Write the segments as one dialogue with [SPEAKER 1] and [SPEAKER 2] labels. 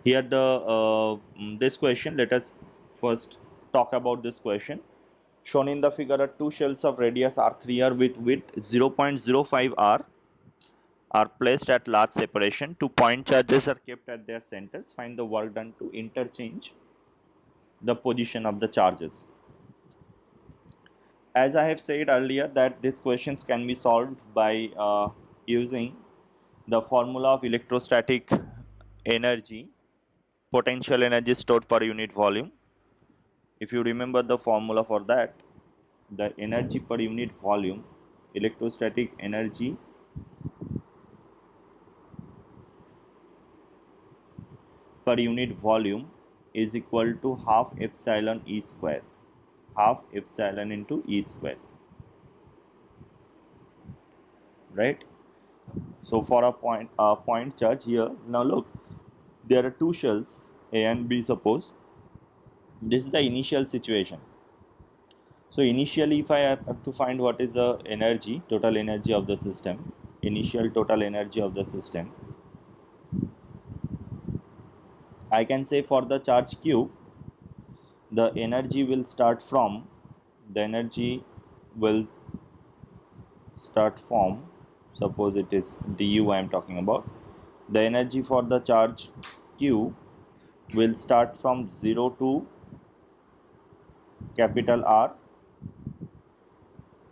[SPEAKER 1] Here this question, let us first talk about this question. Shown in the figure are two shells of radius r3r with width 0.05 r are placed at large separation. Two point charges are kept at their centers. Find the work done to interchange the position of the charges. As I have said earlier that these questions can be solved by using the formula of electrostatic energy, potential energy stored per unit volume. If you remember the formula for that, the energy per unit volume, electrostatic energy per unit volume is equal to half epsilon E square, half epsilon into E square, right? So for a point charge here, now look, there are two shells A and B, suppose. This is the initial situation. So initially, if I have to find what is the energy, total energy of the system, initial total energy of the system, I can say for the charge Q, the energy will start from, suppose it is du I am talking about, the energy for the charge Q will start from 0 to capital R,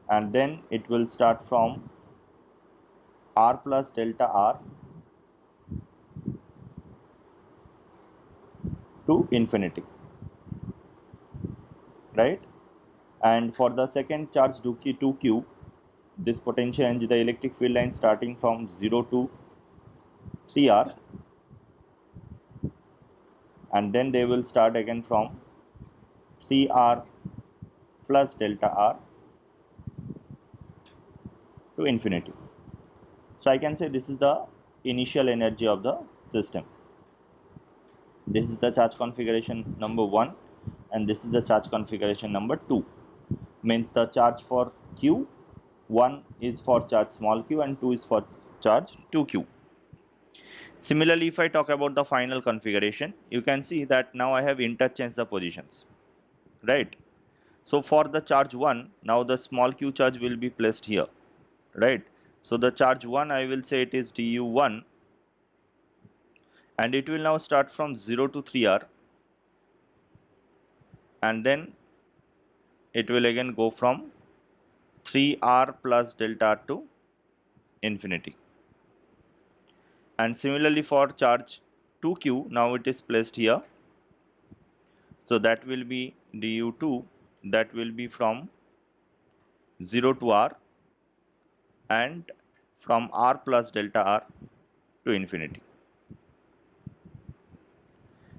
[SPEAKER 1] and then it will start from R plus delta R to infinity, right? And for the second charge 2q, this potential energy, the electric field line starting from 0 to 3r, and then they will start again from 3r plus delta r to infinity. So I can say this is the initial energy of the system. This is the charge configuration number 1, and this is the charge configuration number 2. Means the charge for Q, 1 is for charge small q and 2 is for charge 2q. Similarly, if I talk about the final configuration, you can see that now I have interchanged the positions, right? So for the charge 1, now the small q charge will be placed here, right? So the charge 1, I will say it is du1, and it will now start from 0 to 3r, and then it will again go from 3r plus delta r to infinity. And similarly for charge 2q, now it is placed here. So that will be du2, that will be from 0 to r and from r plus delta r to infinity.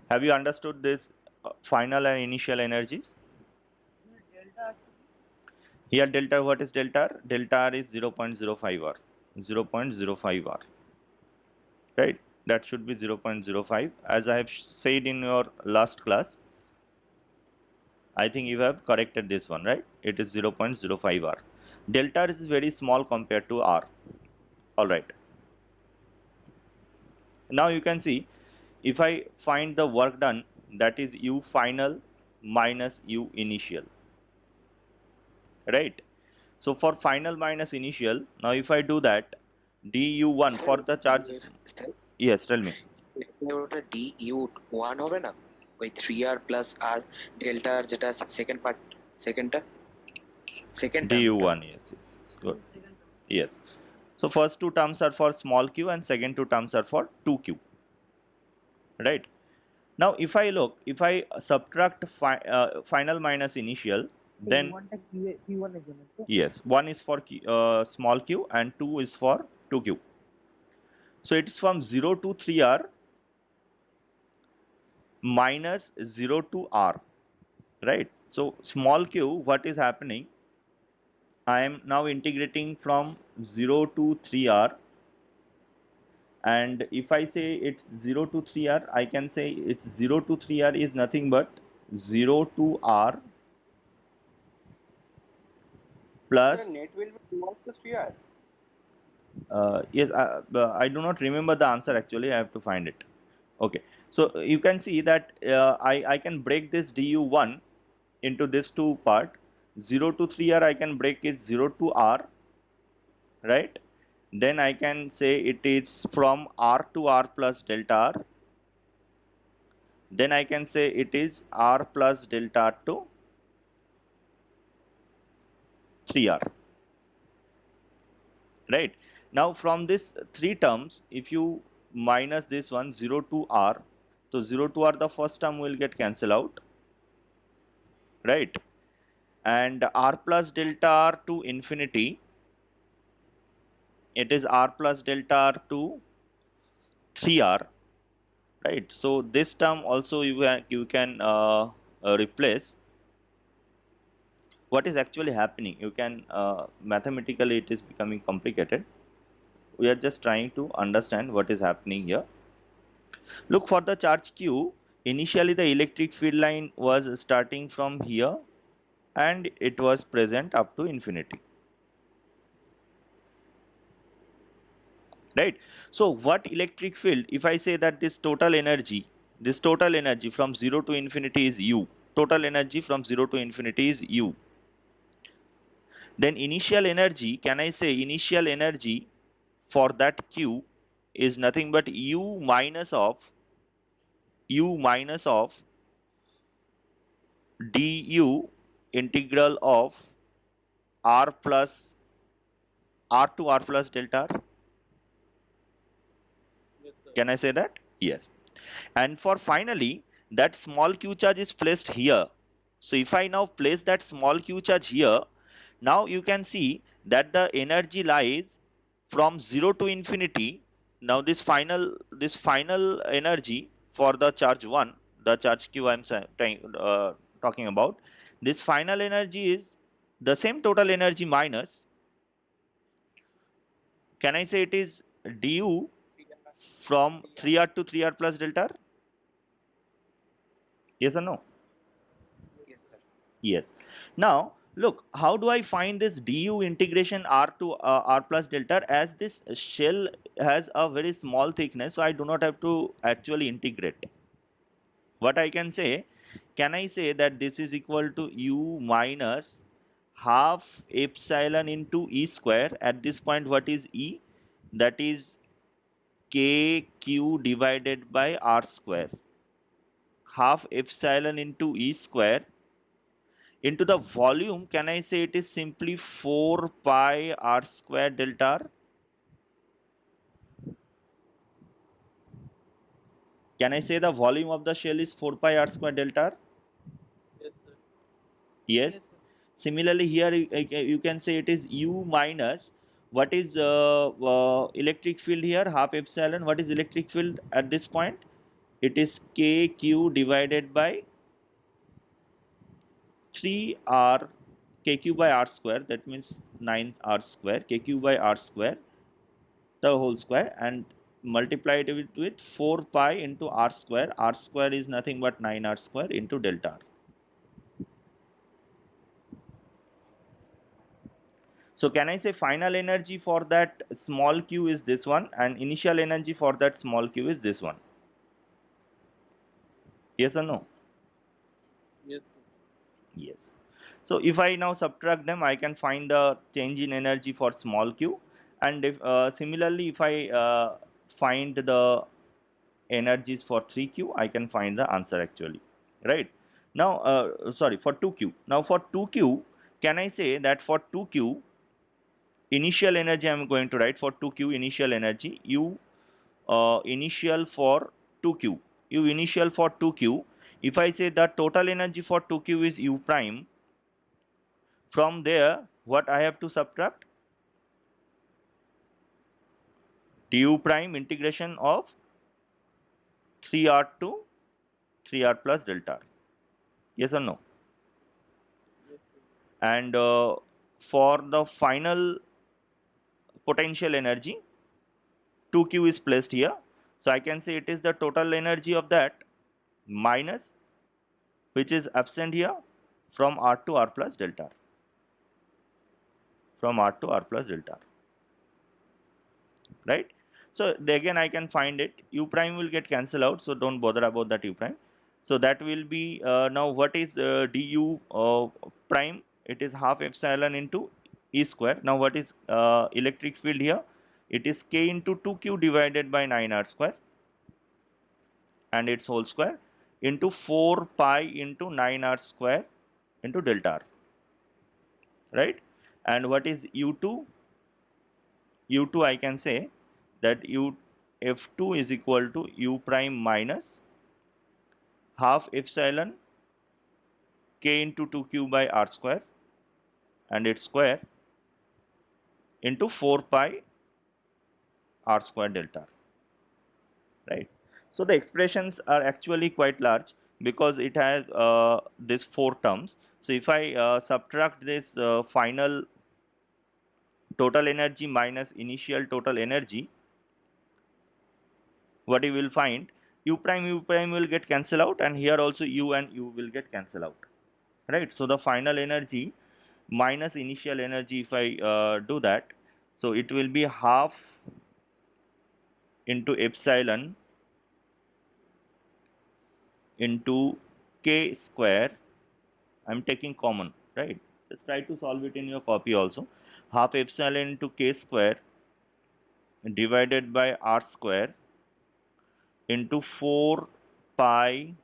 [SPEAKER 1] Have you understood this final and initial energies? Here delta, what is delta r? Delta r is 0.05 r, 0.05 r, right? That should be 0.05. As I have said in your last class, I think you have corrected this one, right? It is 0.05 r. Delta r is very small compared to r. All right. Now you can see, if I find the work done, that is U final minus U initial, right? So for final minus initial, now if I do that, du1 for the charges, yes, tell me.
[SPEAKER 2] ওটা du1 হবে না, ওই 3r plus r delta r যেটা second part, সেকেন্ডটা, second টার্মটা।
[SPEAKER 1] du1, yes, yes, yes, good, yes. So first two terms are for small q and second two terms are for 2q, right? Now if I look, if I subtract final minus initial, then yes, one is for small q and 2 is for 2q. So it's from 0 to 3r minus 0 to r, right? So small q, what is happening, I am now integrating from 0 to 3r, and if I say it's 0 to 3r, I can say it's 0 to 3r is nothing but 0 to r plus
[SPEAKER 3] net will be 2r plus 3r.
[SPEAKER 1] yes, I do not remember the answer actually, I have to find it. Okay, so you can see that I can break this du1 into this two part. 0 to 3r I can break it 0 to r, right? Then I can say it is from r to r plus delta r. Then I can say it is r plus delta r to 3r, right? Now from this three terms, if you minus this one 0 to r, so 0 to r the first term will get cancelled out, right? And r plus delta r to infinity, it is r plus delta r to 3r, right? So this term also you can replace. What is actually happening? You can mathematically it is becoming complicated. We are just trying to understand what is happening here. Look, for the charge q, initially the electric field line was starting from here and it was present up to infinity, right? So what electric field, if I say that this total energy from 0 to infinity is u, total energy from 0 to infinity is u, then initial energy, can I say initial energy for that q is nothing but u minus of du integral of r plus r to r plus delta r.
[SPEAKER 3] Yes, sir.
[SPEAKER 1] Can I say that? Yes. And for finally, that small q charge is placed here. So if I now place that small q charge here, now you can see that the energy lies from 0 to infinity. Now this final energy for the charge 1, the charge q I am talking about, this final energy is the same total energy minus, can I say it is du
[SPEAKER 3] 3R,
[SPEAKER 1] from
[SPEAKER 3] 3R.
[SPEAKER 1] 3r to 3r plus delta r? Yes or no?
[SPEAKER 2] Yes, sir.
[SPEAKER 1] Yes. Now look, how do I find this du integration r to r plus delta r? As this shell has a very small thickness, so I do not have to actually integrate. What I can I say that this is equal to u minus half epsilon into e square. At this point, what is e? That is kq divided by r square. Half epsilon into e square into the volume, can I say it is simply 4 pi r square delta r? Can I say the volume of the shell is 4 pi r square delta r?
[SPEAKER 3] Yes, sir.
[SPEAKER 1] Yes. Similarly, here you can say it is u minus, what is electric field here? Half epsilon. What is electric field at this point? It is kq divided by 3r, kq by r square. That means 9r square, kq by r square, the whole square, and multiply it with 4 pi into r square. R square is nothing but 9r square into delta r. So can I say final energy for that small q is this one, and initial energy for that small q is this one? Yes or no?
[SPEAKER 3] Yes, sir.
[SPEAKER 1] Yes. So if I now subtract them, I can find the change in energy for small q, and if similarly if I find the energies for 3q, I can find the answer actually, right? Now sorry, for 2q. Now for 2q, can I say that for 2q initial energy I am going to write for 2q initial energy u initial for 2q, u initial for 2q. If I say the total energy for 2q is u prime, from there what I have to subtract? Du prime integration of 3r to 3r plus delta r. Yes or no?
[SPEAKER 3] Yes, sir.
[SPEAKER 1] And for the final potential energy, 2q is placed here. So I can say it is the total energy of that minus, which is absent here, from r to r plus delta r. From r to r plus delta r. Right? So again I can find it. U prime will get cancelled out, so don't bother about that U prime. So that will be now what is du prime? It is half epsilon into E square. Now what is electric field here? It is k into 2q divided by 9r square and its whole square into 4 pi into 9r square into delta r, right? And what is u2? U2 I can say that u f2 is equal to u prime minus half epsilon k into 2q by r square and its square into 4 pi r square delta r, right? So the expressions are actually quite large because it has these four terms. So if I subtract this final total energy minus initial total energy, what you will find, u prime will get cancelled out, and here also u and u will get cancelled out, right? So the final energy minus initial energy, if I do that, so it will be half into epsilon into k square. I'm taking common, right? Just try to solve it in your copy also. Half epsilon into k square divided by r square into 4 pi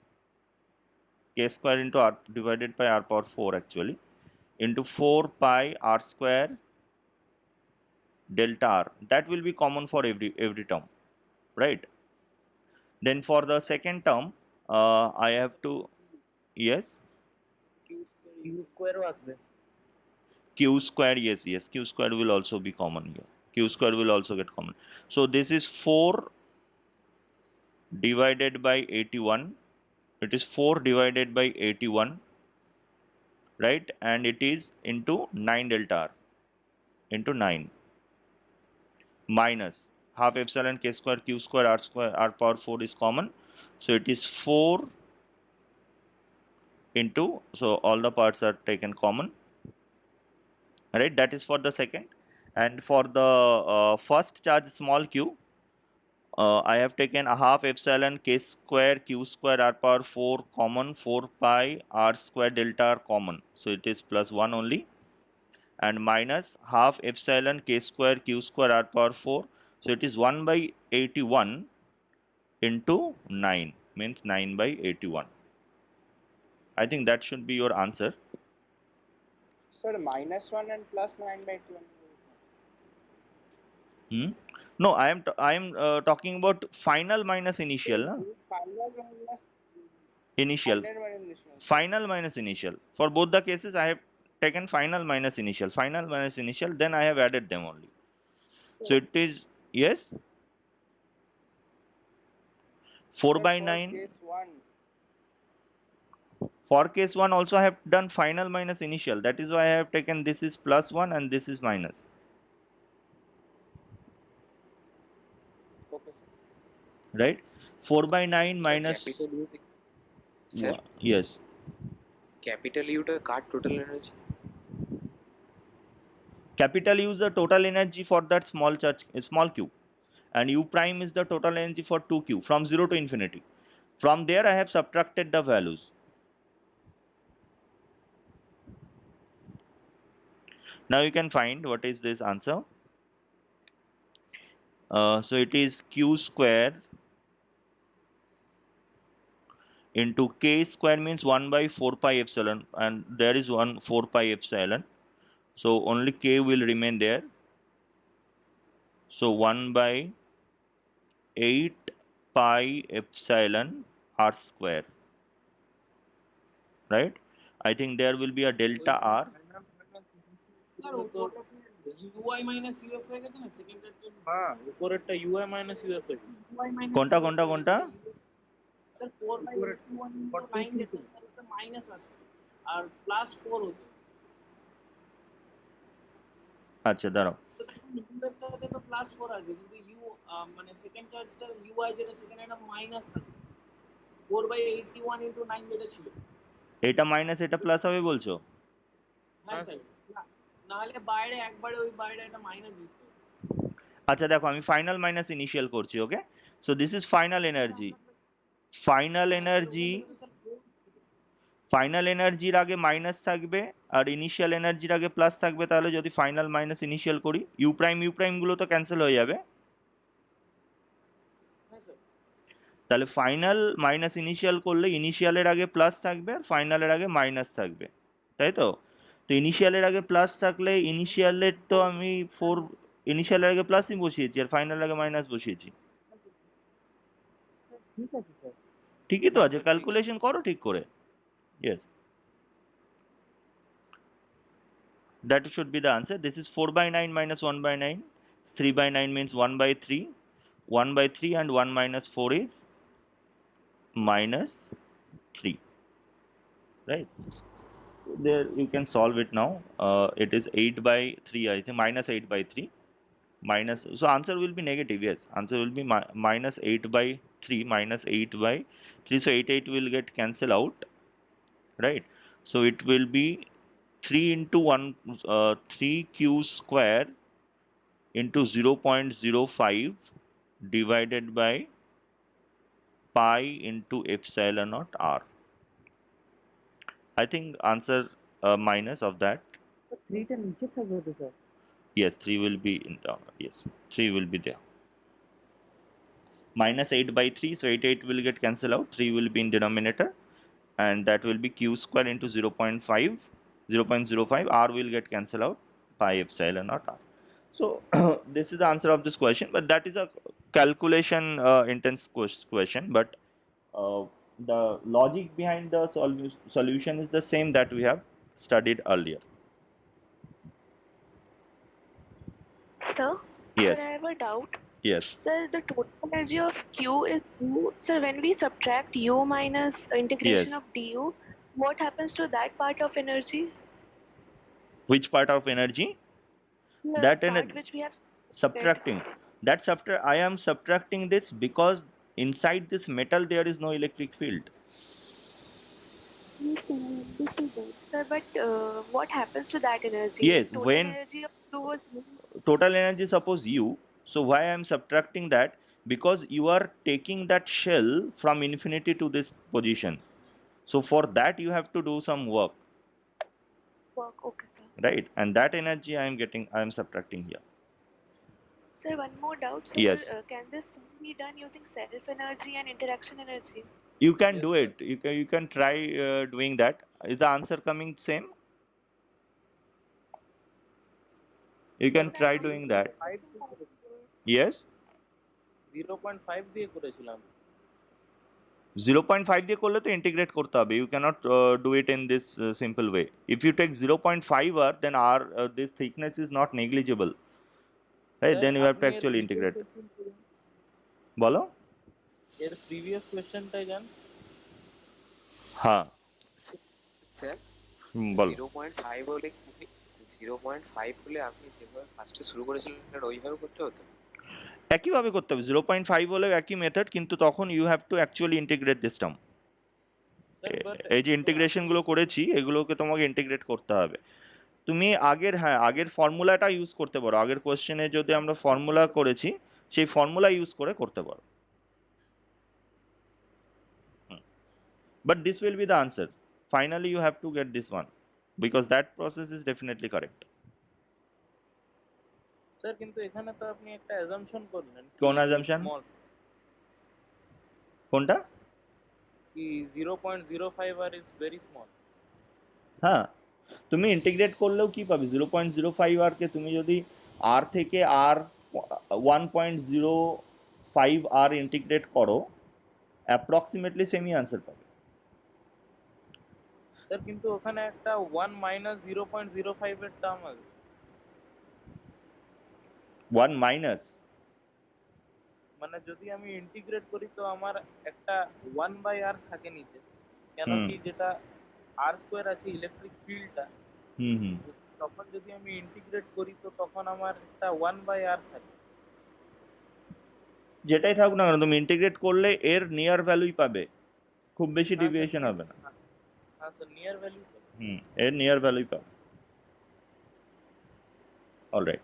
[SPEAKER 1] k square into r divided by r power 4 actually into 4 pi r square delta r. That will be common for every term, right? Then for the second term, I have to, yes,
[SPEAKER 3] U square আসবে
[SPEAKER 1] q square, yes, q square will also be common here. Q square will also get common. So this is 4 divided by 81. It is 4 divided by 81, right? And it is into 9 delta r into 9 minus half epsilon k square r square r power 4 is common. So it is 4 into, so all the parts are taken common, right? That is for the second. And for the first charge small q, I have taken a half epsilon k square q square r power 4 common, 4 pi r square delta r common. So it is plus 1 only, and minus half epsilon k square q square r power 4. So it is 1 by 81 into 9, means 9 by 81. I think that should be your answer.
[SPEAKER 4] Sir, -1 and +9/21.
[SPEAKER 1] Hmm? No, I am talking about final minus initial, na?
[SPEAKER 4] Final minus
[SPEAKER 1] Initial.
[SPEAKER 4] final minus initial.
[SPEAKER 1] Final minus initial. For both the cases, I have taken final minus initial. Final minus initial, then I have added them only. So it is, yes, 4
[SPEAKER 4] Sir,
[SPEAKER 1] by
[SPEAKER 4] for
[SPEAKER 1] 9.
[SPEAKER 4] case 1,
[SPEAKER 1] For case 1 also I have done final minus initial. That is why I have taken this is plus 1 and this is minus.
[SPEAKER 4] okay,
[SPEAKER 1] Right? 4 by 9
[SPEAKER 2] Sir,
[SPEAKER 1] minus.
[SPEAKER 2] capital U, sir,
[SPEAKER 1] Yes.
[SPEAKER 2] capital U to cut total energy.
[SPEAKER 1] Capital U is the total energy for that small charge, small q, and U prime is the total energy for 2q from 0 to infinity. From there I have subtracted the values. Now you can find what is this answer. So it is q square into k square means 1 by 4 pi epsilon, and there is 1 4 pi epsilon. So only k will remain there. So 1 by 8 pi epsilon r square, right? I think there will be a delta r.
[SPEAKER 3] Sir UI minus UF হয়ে গেছে না সেকেন্ডটার জন্য হ্যাঁ উপরেরটা UI minus UF হয়ে গেছে
[SPEAKER 1] কোনটা কোনটা কোনটা?
[SPEAKER 3] স্যার 4/81 into 9 যেটা স্যার ওটা মাইনাস আসে আর প্লাস 4 হতো
[SPEAKER 1] আচ্ছা দাঁড়াও,
[SPEAKER 3] তো ইউএফটাতে তো প্লাস 4 আসবে কিন্তু ইউ মানে সেকেন্ড চার্জটা UI যেটা সেখানে একটা মাইনাস থাকে 4/81 into 9 যেটা ছিল
[SPEAKER 1] এটা মাইনাস এটা প্লাস হবে বলছো?
[SPEAKER 3] হ্যাঁ স্যার না হলে বাইরে একবারে ওই বাইরে একটা মাইনাস দিতে
[SPEAKER 1] আচ্ছা দেখো আমি ফাইনাল মাইনাস ইনিশিয়াল করছি, okay? So this is final energy. Final energy, final এনার্জির আগে মাইনাস থাকবে আর ইনিশিয়াল এনার্জির আগে প্লাস থাকবে, তাহলে যদি ফাইনাল মাইনাস ইনিশিয়াল করি ইউ প্রাইম গুলো তো ক্যান্সেল হয়ে যাবে,
[SPEAKER 3] হ্যাঁ স্যার।
[SPEAKER 1] তাহলে ফাইনাল মাইনাস ইনিশিয়াল করলে ইনিশিয়ালের আগে প্লাস থাকবে আর ফাইনালের আগে মাইনাস থাকবে, তাই তো? তো ইনিশিয়ালের আগে প্লাস থাকলে ইনিশিয়ালের তো আমি ইনিশিয়ালের আগে প্লাসই বসিয়েছি আর ফাইনালের আগে মাইনাস বসিয়েছি,
[SPEAKER 4] ঠিক আছে স্যার।
[SPEAKER 1] ঠিকই তো
[SPEAKER 3] হ্যাঁ
[SPEAKER 1] আছে,
[SPEAKER 3] স্যার, ঠিক
[SPEAKER 1] ক্যালকুলেশন করো ঠিক করে। Yes, that should be the answer. This is 4 by 9 minus 1 by 9. 3 by 9 means 1 by 3. 1 by 3 and 1 minus 4 is minus 3. Right? So there you can solve it now. It is 8 by 3, I think, minus 8 by 3. Minus, so answer will be negative, yes. Answer will be minus 8 by 3, minus 8 by 3. So 8 will get cancelled out. Right? So it will be 3 into 1, 3q square into 0.05 divided by pi into epsilon naught r. I think answer minus of that.
[SPEAKER 4] 3টা নিচে থাকবে তো sir.
[SPEAKER 1] Yes, 3 will be in yes, 3 will be there. Minus 8 by 3, so 8 will get cancelled out. 3 will be in denominator, and that will be q square into 0.5, 0.05. R will get cancelled out, pi epsilon naught r. So this is the answer of this question, but that is a calculation intense question. But the logic behind the solution is the same that we have studied earlier.
[SPEAKER 5] Sir?
[SPEAKER 1] Yes.
[SPEAKER 5] Sir, I have a doubt.
[SPEAKER 1] Yes.
[SPEAKER 5] Sir, the total energy of Q is U. Sir, when we subtract U minus integration
[SPEAKER 1] Yes.
[SPEAKER 5] of du, what happens to that part of energy?
[SPEAKER 1] Which part of energy?
[SPEAKER 5] The
[SPEAKER 1] That
[SPEAKER 5] part which we have
[SPEAKER 1] subtracting. That I am subtracting this because inside this metal there is no electric field.
[SPEAKER 5] understood that. Sir, but what happens to that energy?
[SPEAKER 1] Yes,
[SPEAKER 5] Total
[SPEAKER 1] when
[SPEAKER 5] energy of Q was
[SPEAKER 1] total energy, suppose U, so why I am subtracting that? Because you are taking that shell from infinity to this position, so for that you have to do some work,
[SPEAKER 5] work. Okay, sir.
[SPEAKER 1] right? And that energy I am subtracting here.
[SPEAKER 5] Sir, one more doubt. Sir,
[SPEAKER 1] Yes.
[SPEAKER 5] can this be done using self energy and interaction energy?
[SPEAKER 1] You can
[SPEAKER 3] Yes,
[SPEAKER 1] do
[SPEAKER 3] sir.
[SPEAKER 1] it, you can try doing that. Is the answer coming same? You can
[SPEAKER 3] Sir,
[SPEAKER 1] try
[SPEAKER 5] actually,
[SPEAKER 1] doing that.
[SPEAKER 3] 0.5
[SPEAKER 1] Yes,
[SPEAKER 3] 0.5 দিয়ে করেছিলাম।
[SPEAKER 1] 0.5 দিয়ে করলে তো integrate করতে হবে, you cannot do it in this simple way. If you take 0.5 r, then r this thickness is not negligible, right?
[SPEAKER 3] Sir,
[SPEAKER 1] Then you have to
[SPEAKER 3] আপনি এর
[SPEAKER 1] actually
[SPEAKER 3] previous
[SPEAKER 1] integrate.
[SPEAKER 3] question করুন।
[SPEAKER 1] বলো।
[SPEAKER 3] এর প্রিভিয়াস কোয়েশ্চেনটাই জান।
[SPEAKER 1] হ্যাঁ,
[SPEAKER 2] sir
[SPEAKER 1] বলো।
[SPEAKER 2] 0.5 হলে 0.5 হলে আপনি যেভাবে ফার্স্টে শুরু করেছিলেন ওইভাবে করতে হতো?
[SPEAKER 1] একইভাবে করতে হবে, 0.5 হলেও একই মেথড, কিন্তু তখন you have to actually integrate this term.
[SPEAKER 3] Sir but
[SPEAKER 1] এই যে ইন্টিগ্রেশন গুলো করেছি এগুলোকে তোমাকে ইন্টিগ্রেট করতে হবে। তুমি আগের ফর্মুলাটা ইউজ করতে পারো, আগের কোশ্চেনে যদি আমরা ফর্মুলা করেছি সেই ফর্মুলা ইউজ করে করতে পারো, but this will be the answer. Finally you have to get this one because that process is definitely correct.
[SPEAKER 3] Sir কিন্তু এখানে তো আপনি একটা অ্যাজাম্পশন করলেন।
[SPEAKER 1] কোন assumption?
[SPEAKER 3] স্মল
[SPEAKER 1] কোনটা?
[SPEAKER 3] কি 0.05 আর ইজ ভেরি স্মল।
[SPEAKER 1] হ্যাঁ, তুমি ইন্টিগ্রেট করলেও কি পাবে, 0.05 আর কে তুমি যদি আর থেকে আর 1.05 আর ইন্টিগ্রেট করো অ্যাপ্রক্সিমেটলি সেমই আনসার পাবে।
[SPEAKER 3] স্যার কিন্তু ওখানে একটা 1 মাইনাস 0.05 এর টার্ম আছে।
[SPEAKER 1] 1 মাইনাস
[SPEAKER 3] মানে যদি আমি ইন্টিগ্রেট করি তো আমার একটা 1 বাই আর থাকে নিচে, কেন কি যেটা আর স্কোয়ার আছে ইলেকট্রিক ফিল্ডটা, তখন যদি আমি ইন্টিগ্রেট করি তো তখন আমার একটা 1 বাই আর থাকে।
[SPEAKER 1] যেটাই থাকুক না কেন তুমি ইন্টিগ্রেট করলে এর নিয়ার ভ্যালুই পাবে, খুব বেশি
[SPEAKER 3] হ্যাঁ
[SPEAKER 1] ডিভিয়েশন হবে না।
[SPEAKER 3] Sir near value.
[SPEAKER 1] এর নিয়ার ভ্যালুই পাবে। Alright,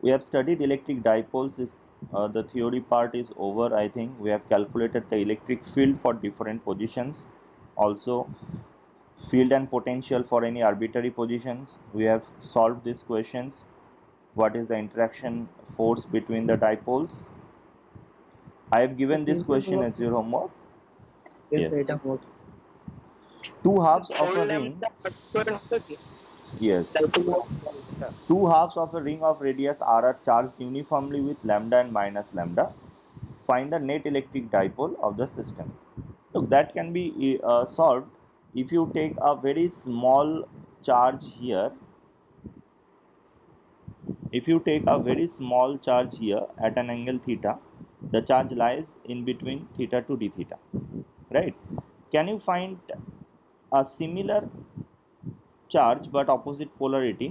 [SPEAKER 1] We have studied electric dipoles. The theory part is over. I think we have calculated the electric field for different positions, also field and potential for any arbitrary positions. We have solved these questions. What is the interaction force between the dipoles? I have given this question as your homework. Yes.
[SPEAKER 4] এটা মোট
[SPEAKER 1] Two halves of
[SPEAKER 2] Full
[SPEAKER 1] a
[SPEAKER 2] name
[SPEAKER 1] ring.
[SPEAKER 2] square হবে কি?
[SPEAKER 1] Yes. Two halves of a ring of radius r are charged uniformly with lambda and minus lambda. Find the net electric dipole of the system. Look, that can be solved if you take a very small charge here. If you take a very small charge here at an angle theta, the charge lies in between theta to d theta, right? Can you find a similar charge but opposite polarity,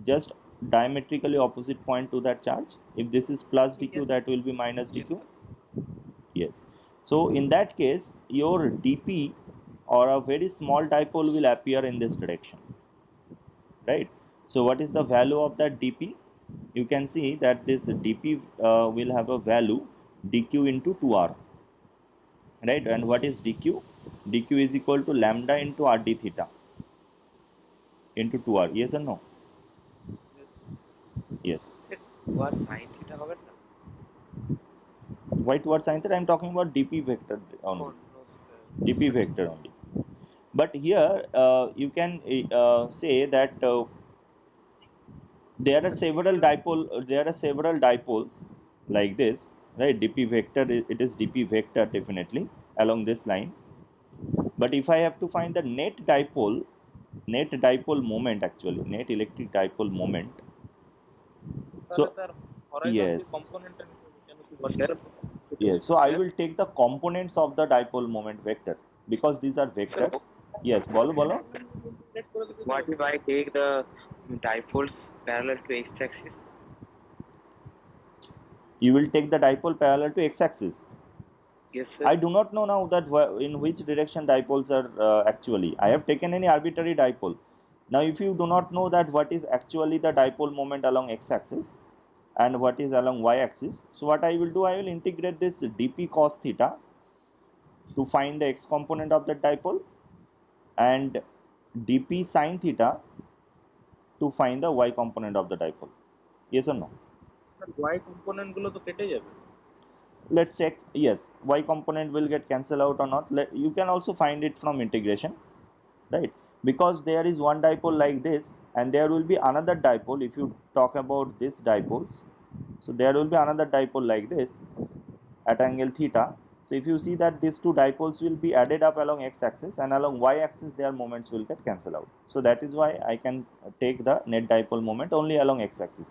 [SPEAKER 1] just diametrically opposite point to that charge? If this is plus dq, that will be minus dq. Yes. So in that case, your dp or a very small dipole will appear in this direction, right? So what is the value of that dp? You can see that this dp will have a value dq into 2r, right? And what is dq? dq is equal to lambda into r d theta into 2r. Yes or no? Yes.
[SPEAKER 2] Or sine theta হবে না?
[SPEAKER 1] Why towards sign theta? I am talking about dp vector only. dp vector only. But here you can say that there are several dipoles like this, right? dp vector, it is dp vector definitely along this line. But if I have to find the net dipole moment, actually net electric dipole moment,
[SPEAKER 3] তাহলে
[SPEAKER 1] so
[SPEAKER 3] তার horizontal
[SPEAKER 1] yes,
[SPEAKER 3] component কেন কি
[SPEAKER 2] Sir,
[SPEAKER 1] yes, so I will take the components of the dipole moment vector because these are vectors. Yes, bolo.
[SPEAKER 2] what if I take the dipoles parallel to x-axis?
[SPEAKER 1] You will take the dipole parallel to x-axis.
[SPEAKER 2] Yes, sir.
[SPEAKER 1] I do not know now that in which direction dipoles are actually. I have taken any arbitrary dipole. Now if you do not know that what is actually the dipole moment along x-axis and what is along y-axis, so what I will do, I will integrate this dp cos theta to find the x component of the dipole and dp sin theta to find the y component of the dipole. Yes or no?
[SPEAKER 3] y component গুলো তো কেটে যাবে।
[SPEAKER 1] Let's check. Yes, y component will get cancelled out or not. You can also find it from integration, right? Because there is one dipole like this and there will be another dipole. If you talk about this dipoles, so there will be another dipole like this at angle theta. So if you see that these two dipoles will be added up along x-axis and along y-axis, their moments will get cancelled out. So that is why I can take the net dipole moment only along x-axis.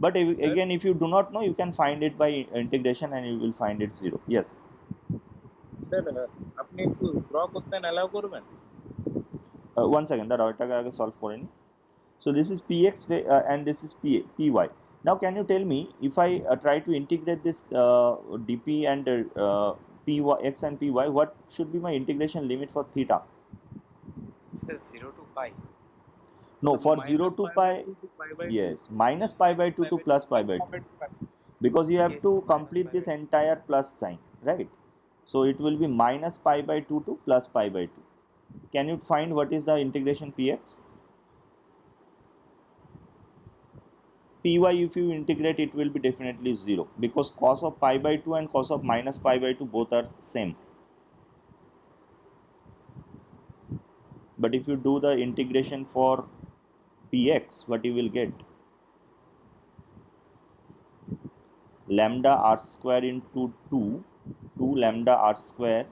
[SPEAKER 1] But again, if you do not know, you can find it by integration and you will find it 0. Yes.
[SPEAKER 3] Sir আপনি একটু draw করতে allow করবেন?
[SPEAKER 1] One second, that ওটাকে আগে solve করে নি. So this is px and this is py. Now can you tell me, if I try to integrate this dp and py, x and py, what should be my integration limit for theta?
[SPEAKER 2] Sir, 0 to pi.
[SPEAKER 1] No, for
[SPEAKER 3] Minus
[SPEAKER 1] 0 to pi,
[SPEAKER 3] by 2 to pi by
[SPEAKER 1] yes, minus pi by 2 to plus pi by 2, because you have
[SPEAKER 2] Yes,
[SPEAKER 1] to
[SPEAKER 2] minus
[SPEAKER 1] complete
[SPEAKER 2] pi
[SPEAKER 1] this
[SPEAKER 2] by
[SPEAKER 1] entire plus sign, right? So it will be minus pi by 2 to plus pi by 2. Can you find what is the integration px? Py, if you integrate, it will be definitely 0 because cos of pi by 2 and cos of minus pi by 2 both are same. But if you do the integration for px, what you will get? Lambda r square into 2 lambda r square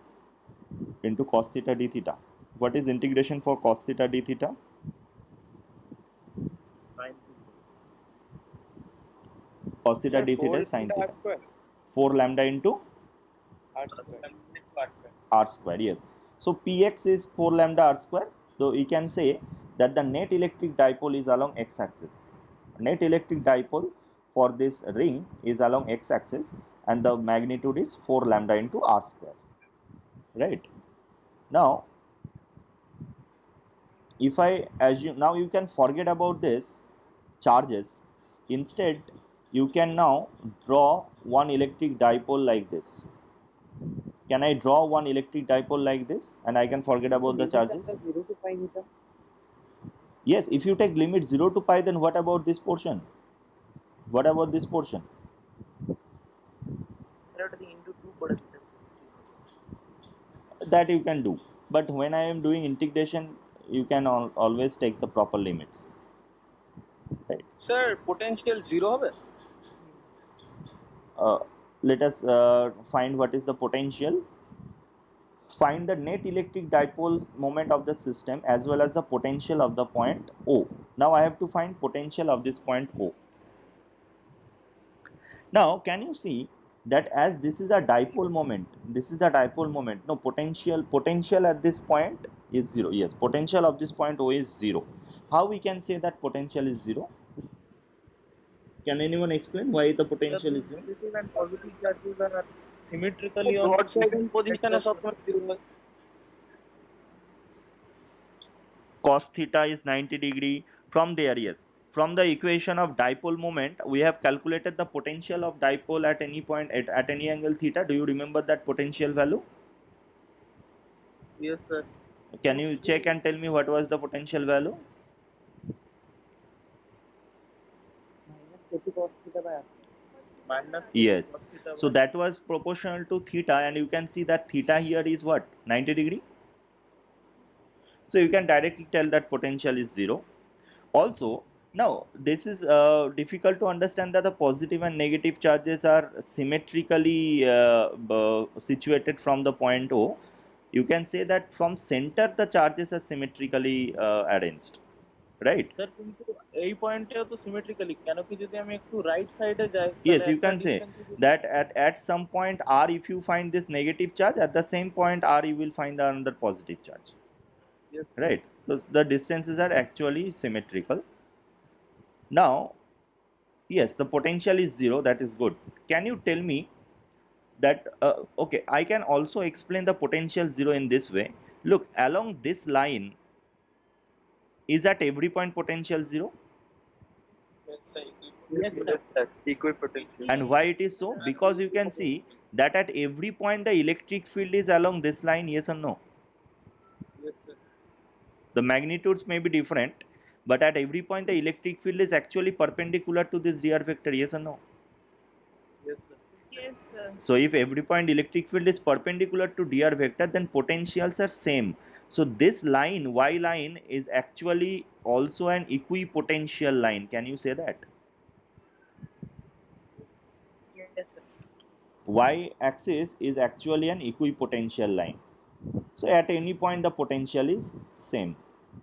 [SPEAKER 1] into cos theta d theta. What is integration for cos theta d theta? Cos theta d theta is sin theta. 4 lambda into r square. Yes. So px is 4 lambda r square. So you can say that the net electric dipole is along x-axis. Net electric dipole for this ring is along x-axis and the magnitude is 4 lambda into r square, right? Now if I assume, now you can forget about this charges. Instead you can now draw one electric dipole like this. Can I draw one electric dipole like this and I can forget about the
[SPEAKER 4] limit
[SPEAKER 1] charges?
[SPEAKER 4] after 0 to pi meter.
[SPEAKER 1] Yes, if you take limit 0 to pi, then what about this portion? What about this portion?
[SPEAKER 3] Sir ওটা দিয়ে into 2 করে দিতে
[SPEAKER 1] That you can do. But when I am doing integration, you can always take the proper limits. Right.
[SPEAKER 3] Sir potential 0 হবে
[SPEAKER 1] Let us find what is the potential. Find the net electric dipole moment of the system as well as the potential of the point O. Now I have to find potential of this point O. Now can you see that as this is a dipole moment, this is the dipole moment. No, potential at this point is 0. Yes, potential of this point O is 0. How we can say that potential is 0? Can anyone explain why the potential is 0?
[SPEAKER 3] Negative and positive charges are symmetrically on
[SPEAKER 2] broad side পজিশনে সবসময় 0 হয়
[SPEAKER 1] Cos theta is 90 degree. From there, yes, from the equation of dipole moment, we have calculated the potential of dipole at any point at any angle theta. Do you remember that potential value?
[SPEAKER 3] Yes sir
[SPEAKER 1] Can you check and tell me what was the potential value?
[SPEAKER 4] Minus 30 cos theta by r.
[SPEAKER 3] Minus
[SPEAKER 1] Yes. So that was proportional to theta, and you can see that theta here is what, 90 degree. So you can directly tell that potential is 0. Also, now this is difficult to understand that the positive and negative charges are symmetrically situated from the point O. You can say that from center the charges are symmetrically arranged, right?
[SPEAKER 3] Sir কিন্তু এই পয়েন্টেও তো symmetrically কেন কি যদি আমি একটু right সাইডে যাই
[SPEAKER 1] Yes, you can say that at some point R, if you find this negative charge, at the same point R you will find another positive charge,
[SPEAKER 3] Yes.
[SPEAKER 1] right? So the distances are actually symmetrical. Now, yes, the potential is 0, that is good. Can you tell me that, okay, I can also explain the potential 0 in this way. Look, along this line, is at every point potential 0?
[SPEAKER 2] Equipotential
[SPEAKER 1] And why it is so? Because you can see that at every point the electric field is along this line, yes or no? The magnitudes may be different, but at every point the electric field is actually perpendicular to this dr vector, yes or no?
[SPEAKER 6] Yes, sir.
[SPEAKER 1] So if every point electric field is perpendicular to dr vector, then potentials are same. So this line, y line, is actually also an equipotential line. Can you say that?
[SPEAKER 3] Yes, sir.
[SPEAKER 1] Y axis is actually an equipotential line. So at any point the potential is same,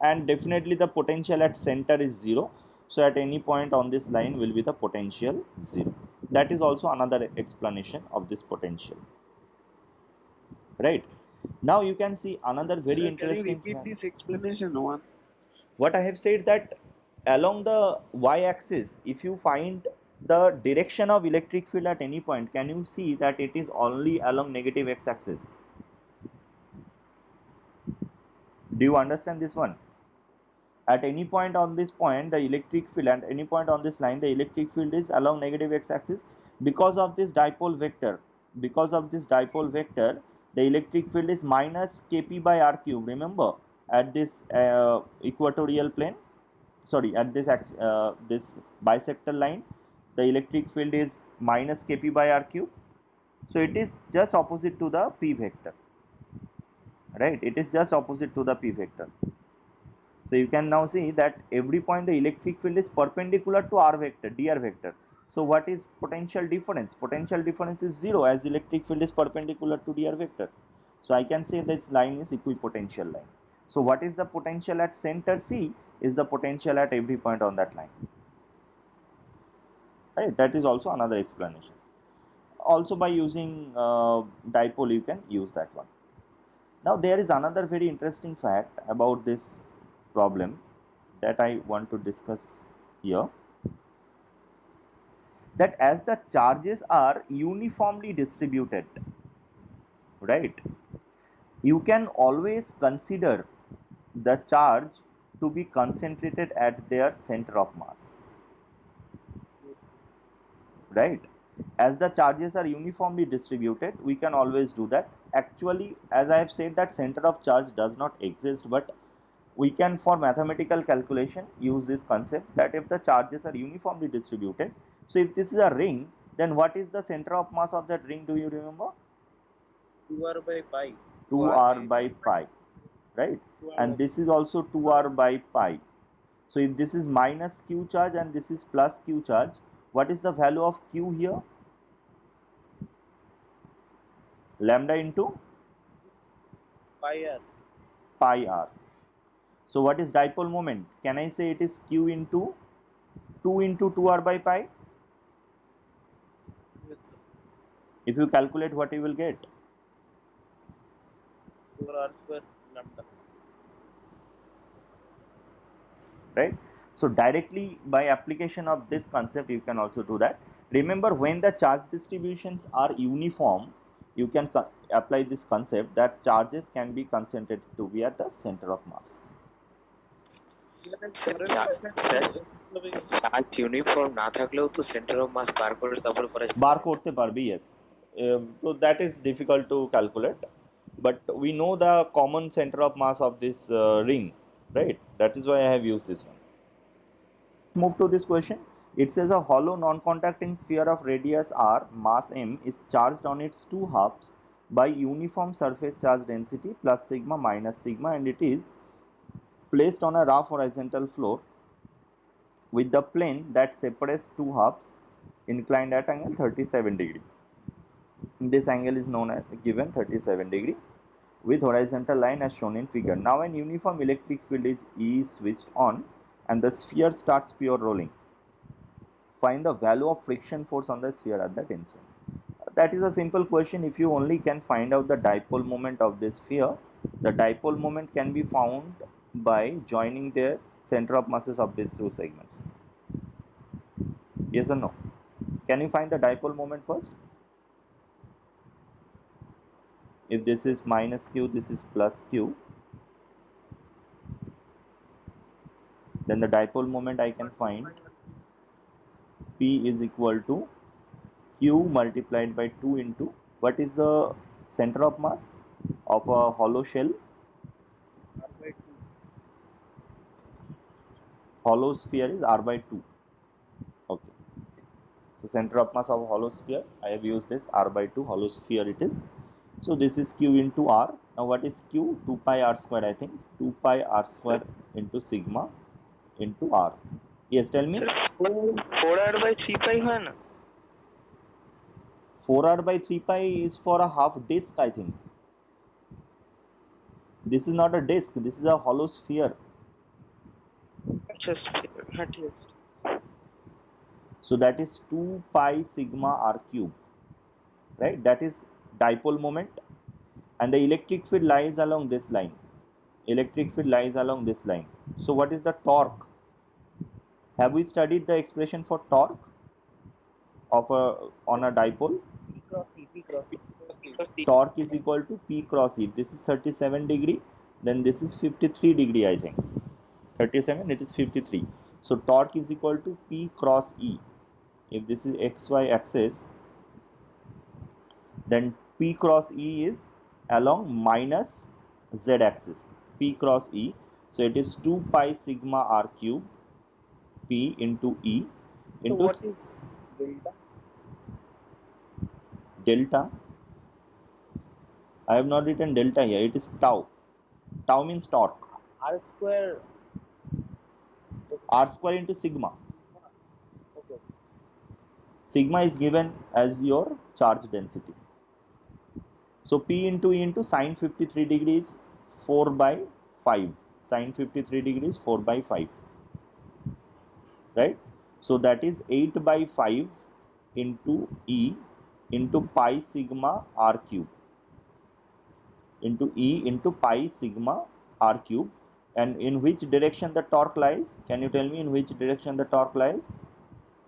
[SPEAKER 1] and definitely the potential at center is 0. So at any point on this line will be the potential 0. That is also another explanation of this potential, right? Now you can see another very interesting
[SPEAKER 2] Can you repeat
[SPEAKER 1] fact.
[SPEAKER 2] this explanation one?
[SPEAKER 1] What I have said, that along the y axis, if you find the direction of electric field at any point, can you see that it is only along negative x axis? Do you understand this one? At any point on this point, the electric field, at any point on this line, the electric field is along negative x axis because of this dipole vector. Because of this dipole vector, the electric field is minus kp by r cube. Remember, at this equatorial plane, sorry, at this this bisector line, the electric field is minus kp by r cube. So it is just opposite to the p vector, right? It is just opposite to the p vector. So you can now see that every point the electric field is perpendicular to r vector, dr vector. So what is potential difference? Potential difference is 0 as the electric field is perpendicular to dr vector. So I can say this line is equipotential line. So what is the potential at center C is the potential at every point on that line. Right? That is also another explanation. Also by using dipole you can use that one. Now there is another very interesting fact about this problem that I want to discuss here, that as the charges are uniformly distributed, right, you can always consider the charge to be concentrated at their center of mass. right? As the charges are uniformly distributed, we can always do that. Actually, as I have said, that center of charge does not exist, but we can, for mathematical calculation, use this concept that if the charges are uniformly distributed, so if this is a ring, then what is the center of mass of that ring? Do you remember?
[SPEAKER 3] 2r by pi.
[SPEAKER 1] 2r by pi, right?
[SPEAKER 3] 2r
[SPEAKER 1] And this is also 2r by pi. So if this is minus q charge and this is plus q charge, what is the value of q here? Lambda into
[SPEAKER 3] pi r.
[SPEAKER 1] pi r. So what is dipole moment? Can I say it is q into 2 into 2r by pi?
[SPEAKER 3] Yes, sir.
[SPEAKER 1] If you calculate, what you will get?
[SPEAKER 3] 4r square lambda.
[SPEAKER 1] Right? So directly by application of this concept, you can also do that. Remember, when the charge distributions are uniform, you can apply this concept that charges can be concentrated to be at the center of mass.
[SPEAKER 2] Charge uniform না থাকলেও তো centre of mass বার করে তারপর করা যায়।
[SPEAKER 1] বার করতে পারবে, yes. So that is difficult to calculate, but we know the common center of mass of this ring, right? That is why I have used this one. Move to this question. It says a hollow non-contacting sphere of radius r, mass m, is charged on its two halves by uniform surface charge density plus sigma minus sigma, and it is placed on a rough horizontal floor with the plane that separates two halves inclined at angle 37 degree. This angle is known as given 37 degree with horizontal line as shown in figure. Now an uniform electric field is E switched on and the sphere starts pure rolling. Find the value of friction force on the sphere at that instant. That is a simple question. If you only can find out the dipole moment of this sphere, the dipole moment can be found by joining their center of masses of these two segments. Yes or no? Can you find the dipole moment first? If this is minus q, this is plus q, then the dipole moment I can find P is equal to q multiplied by 2 into, what is the center of mass of a hollow shell?
[SPEAKER 3] r by 2.
[SPEAKER 1] Hollow sphere is r by 2. Okay. So center of mass of hollow sphere, I have used this r by 2, hollow sphere it is. So this is q into r. Now what is q? 2 pi r square, I think. 2 pi r square into sigma into r. Yes, tell me.
[SPEAKER 2] 4r by 3 pi হয় না?
[SPEAKER 1] 4r by 3 pi is for a half disc, I think. This is not a disc, this is a hollow sphere.
[SPEAKER 2] আচ্ছা হ্যাঁ ঠিক আছে।
[SPEAKER 1] So that is 2 pi sigma r cube, right? That is dipole moment, and the electric field lies along this line. Electric field lies along this line. So what is the torque? Have we studied the expression for torque of on a dipole?
[SPEAKER 4] P cross E, P cross E.
[SPEAKER 1] Torque is equal to P cross E. If this is 37 degree, then this is 53 degree, I think. 37, it is 53. So torque is equal to P cross E. If this is xy axis, then P cross E is along minus z axis. P cross E. So it is 2 pi sigma r cube P into E
[SPEAKER 4] So
[SPEAKER 1] into
[SPEAKER 4] what is delta?
[SPEAKER 1] delta. I have not written delta here. It is tau. Tau means torque.
[SPEAKER 4] R square.
[SPEAKER 1] R square into sigma.
[SPEAKER 4] Okay.
[SPEAKER 1] Sigma is given as your charge density. So P into E into sine 53 degrees 4 by 5. Sine 53 degrees 4 by 5. Right? So that is 8 by 5 into E into pi sigma r cube. Into E into pi sigma r cube. And in which direction the torque lies? Can you tell me in which direction the torque lies?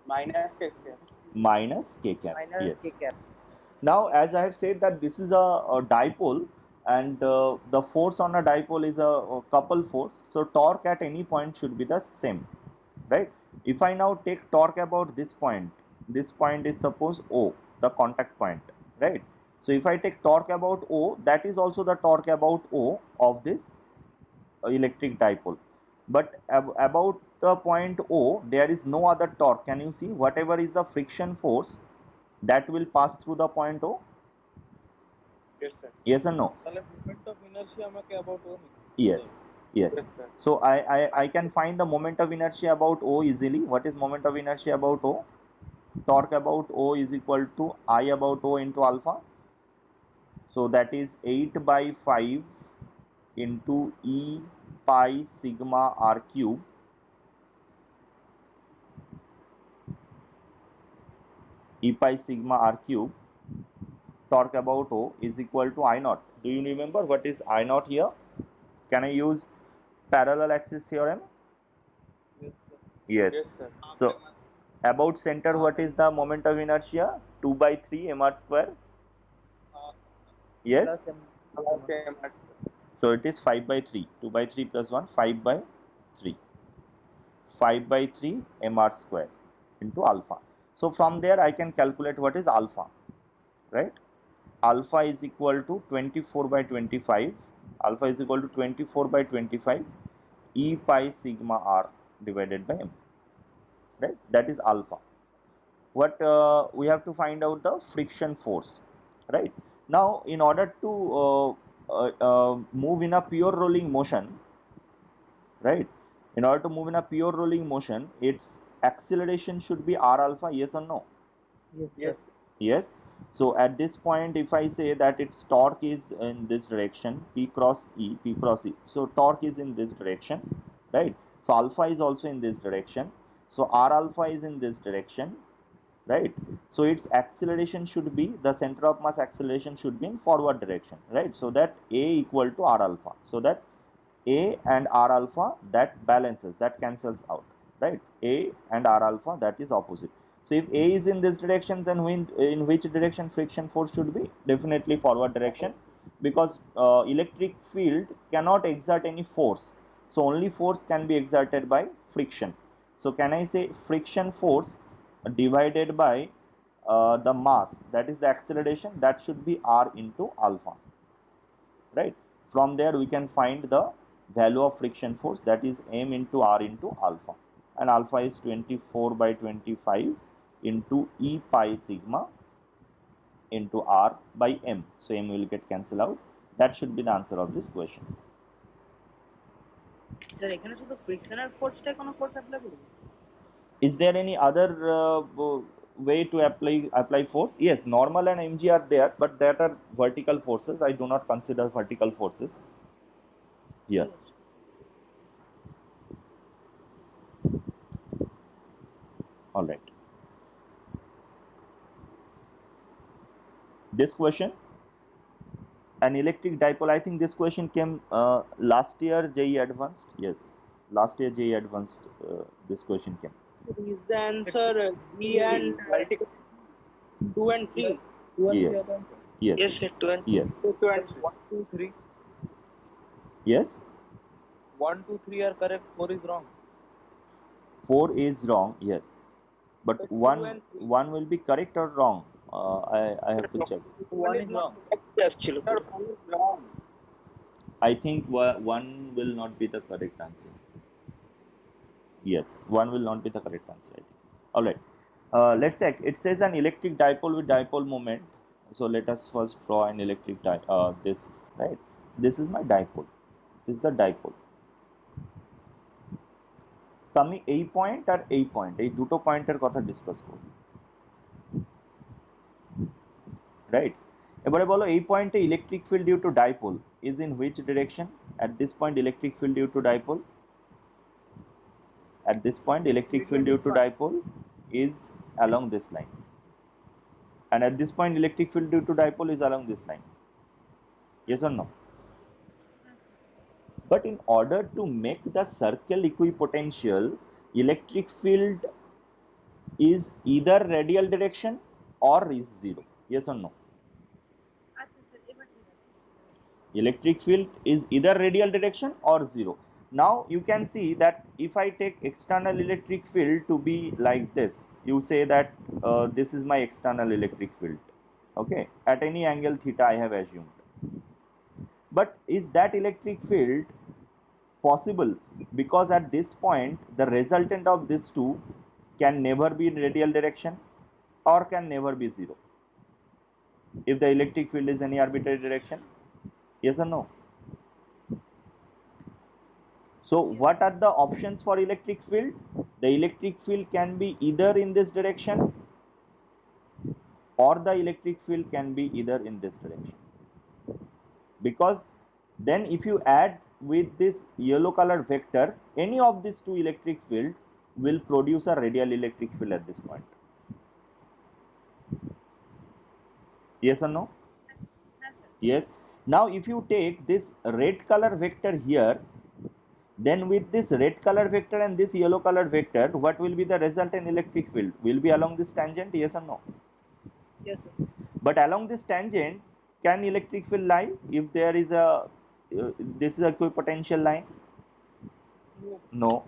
[SPEAKER 4] Minus K cap.
[SPEAKER 1] Minus k cap.
[SPEAKER 4] Minus
[SPEAKER 1] Yes.
[SPEAKER 4] K cap.
[SPEAKER 1] Now, as I have said that this is a dipole, and the force on a dipole is a couple force. So torque at any point should be the same, right? If I now take torque about this point, this point is suppose O, the contact point, right? So if I take torque about O, that is also the torque about O of this electric dipole. But about the point O, there is no other torque. Can you see? Whatever is the friction force that will pass through the point O?
[SPEAKER 4] Yes, sir.
[SPEAKER 1] Yes or no?
[SPEAKER 3] তাহলে moment of inertia আমাকে about O
[SPEAKER 1] Yes. Yes.
[SPEAKER 4] Yes, sir.
[SPEAKER 1] So I can find the moment of inertia about O easily. What is moment of inertia about O? Torque about O is equal to I about O into alpha. So that is 8 by 5 into E pi sigma r cube E pi sigma r cube. Torque about O is equal to I naught. Do you remember what is I naught here? Can I use parallel axis theorem? Yes.
[SPEAKER 4] Yes, sir.
[SPEAKER 1] So about center, what is the moment of inertia? 2 by 3 mr square. Yes.
[SPEAKER 4] Okay, sir.
[SPEAKER 1] So it is 5 by 3. 2 by 3 plus 1, 5 by 3. 5 by 3 mr square into alpha. So from there I can calculate what is alpha, right? Alpha is equal to 24 by 25. Alpha is equal to 24 by 25 E pi sigma r divided by m, right? That is alpha. What we have to find out the friction force, right? Now in order to move in a pure rolling motion, right? In order to move in a pure rolling motion, its acceleration should be r alpha, yes or no?
[SPEAKER 4] Yes.
[SPEAKER 1] Yes. So at this point, if I say that its torque is in this direction, P cross E, so torque is in this direction, right? So alpha is also in this direction. So R alpha is in this direction, right? So its acceleration should be, the center of mass acceleration should be in forward direction, right? So that A equal to R alpha. So that A and R alpha, that balances, that cancels out, right? A and R alpha, that is opposite. So if A is in this direction, then in which direction friction force should be? Definitely forward direction, because electric field cannot exert any force. So only force can be exerted by friction. So can I say friction force divided by the mass, that is the acceleration, that should be R into alpha, right? From there we can find the value of friction force, that is m into R into alpha, and alpha is 24 by 25 into E pi sigma into R by m. So m will get cancelled out. That should be the answer of this question.
[SPEAKER 6] Sir এখানে শুধু ফ্রিকশনের ফোর্সটাই কোনো force apply করব?
[SPEAKER 1] Is there any other way to apply force? Yes, normal and mg are there, but that are vertical forces. I do not consider vertical forces here. All right. This question, an electric dipole. I think this question came last year JEE Advanced. Yes, last year JEE Advanced. This question came.
[SPEAKER 6] Is the answer B and 2 and 3?
[SPEAKER 1] Yes. Yes.
[SPEAKER 6] Yes, sir, 2 and 3.
[SPEAKER 1] Yes.
[SPEAKER 3] 1 2 3
[SPEAKER 1] Yes.
[SPEAKER 3] 1 2 3 are correct, 4 is wrong.
[SPEAKER 1] 4 is wrong. Yes, but
[SPEAKER 6] But
[SPEAKER 1] one
[SPEAKER 6] 2 and 3.
[SPEAKER 1] one will be correct or wrong. I have to check.
[SPEAKER 3] 1 is wrong.
[SPEAKER 6] আসছিল
[SPEAKER 4] Sir, one is wrong.
[SPEAKER 1] I think one will not be the correct answer. Yes, one will not be the correct answer, I think. All right. Let's check. It says an electric dipole with dipole moment. So let us first draw an electric this, right? This is my dipole. This is the dipole. তো আমি এই point আর এই point, এই দুটো পয়েন্টের কথা discuss করব, right? এবারে বলো এই পয়েন্টে electric field due to dipole is in which direction? At this point electric field due to dipole, at this point electric field due to dipole is along this line, and at this point electric field due to dipole is along this line. Yes or no? But in order to make the circle equipotential, electric field is either radial direction or is zero. Yes or no? Electric field is either radial direction or zero. Now you can see that if I take external electric field to be like this, you say that this is my external electric field, okay, at any angle theta I have assumed. But is that electric field possible? Because at this point the resultant of these two can never be in radial direction or can never be zero if the electric field is any arbitrary direction. Yes or no? So what are the options for electric field? The electric field can be either in this direction or the electric field can be either in this direction. Because then if you add with this yellow color vector, any of these two electric field will produce a radial electric field at this point. Yes or no? Yes. Now if you take this red color vector here, then with this red color vector and this yellow color vector, what will be the resultant electric field? Will be along this tangent, yes or no?
[SPEAKER 6] Yes, sir.
[SPEAKER 1] But along this tangent, can electric field lie if there is a this is a equipotential line?
[SPEAKER 6] No.
[SPEAKER 1] No.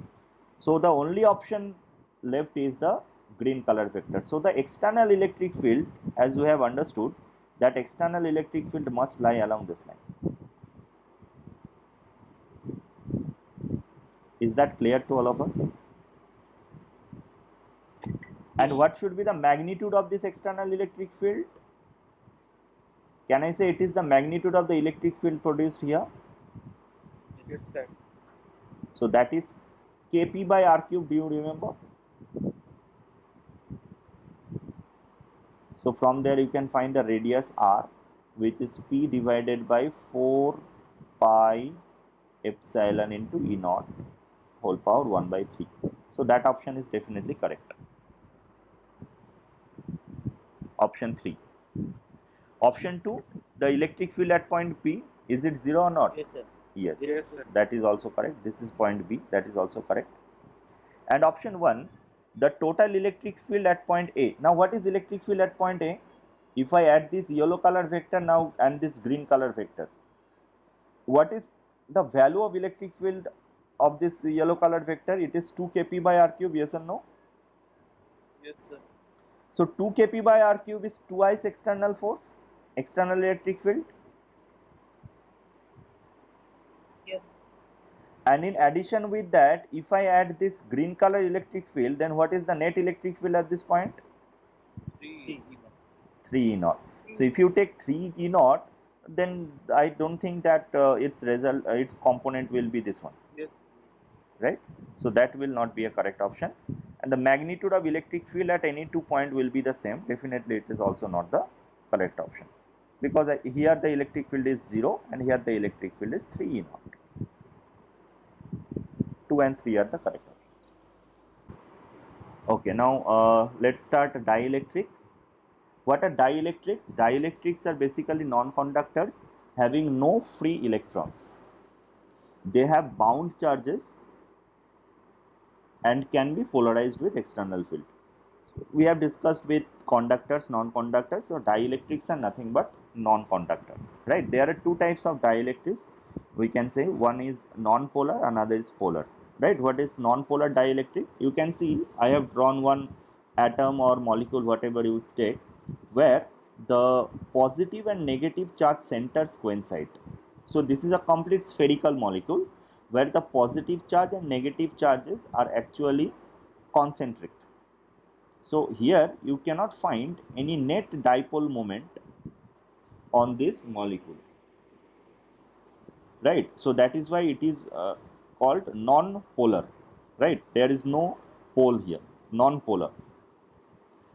[SPEAKER 1] So the only option left is the green color vector. So the external electric field, as we have understood, that external electric field must lie along this line. Is that clear to all of us? And what should be the magnitude of this external electric field? Can I say it is the magnitude of the electric field produced here?
[SPEAKER 4] Yes, sir.
[SPEAKER 1] So that is Kp by r cube. Do you remember? So from there you can find the radius r, which is P divided by 4 pi epsilon into E naught whole power 1 by 3. So that option is definitely correct. Option 3. Option 2, the electric field at point P, is it 0 or not?
[SPEAKER 6] Yes, sir.
[SPEAKER 1] Yes,
[SPEAKER 4] Yes, sir.
[SPEAKER 1] that is also correct. This is point B, that is also correct. And option 1, the total electric field at point A. Now what is electric field at point A? If I add this yellow color vector now and this green color vector, what is the value of electric field of this yellow color vector? It is 2 Kp by r cube, yes or no?
[SPEAKER 3] Yes, sir.
[SPEAKER 1] So 2 Kp by r cube is twice external force, external electric field.
[SPEAKER 6] Yes.
[SPEAKER 1] And in addition with that, if I add this green color electric field, then what is the net electric field at this point?
[SPEAKER 3] 3.
[SPEAKER 1] 3 E naught. So if you take 3 E naught, then I don't think that its component will be this one,
[SPEAKER 3] Yes.
[SPEAKER 1] right? So that will not be a correct option. And the magnitude of electric field at any 2 point will be the same. Definitely it is also not the correct option, because here the electric field is 0 and here the electric field is 3 E naught. 2 and 3 are the correct options. Okay, now let's start dielectric. What are dielectrics? Dielectrics are basically non-conductors having no free electrons. They have bound charges and can be polarized with external field. We have discussed with conductors, non-conductors. So dielectrics are nothing but non-conductors, right? There are two types of dielectrics. We can say one is non-polar, another is polar, right? What is non-polar dielectric? You can see I have drawn one atom or molecule, whatever you take, where the positive and negative charge centers coincide. So this is a complete spherical molecule where the positive charge and negative charges are actually concentric. So here you cannot find any net dipole moment on this molecule, right? So that is why it is called non-polar, right? There is no pole here, non-polar.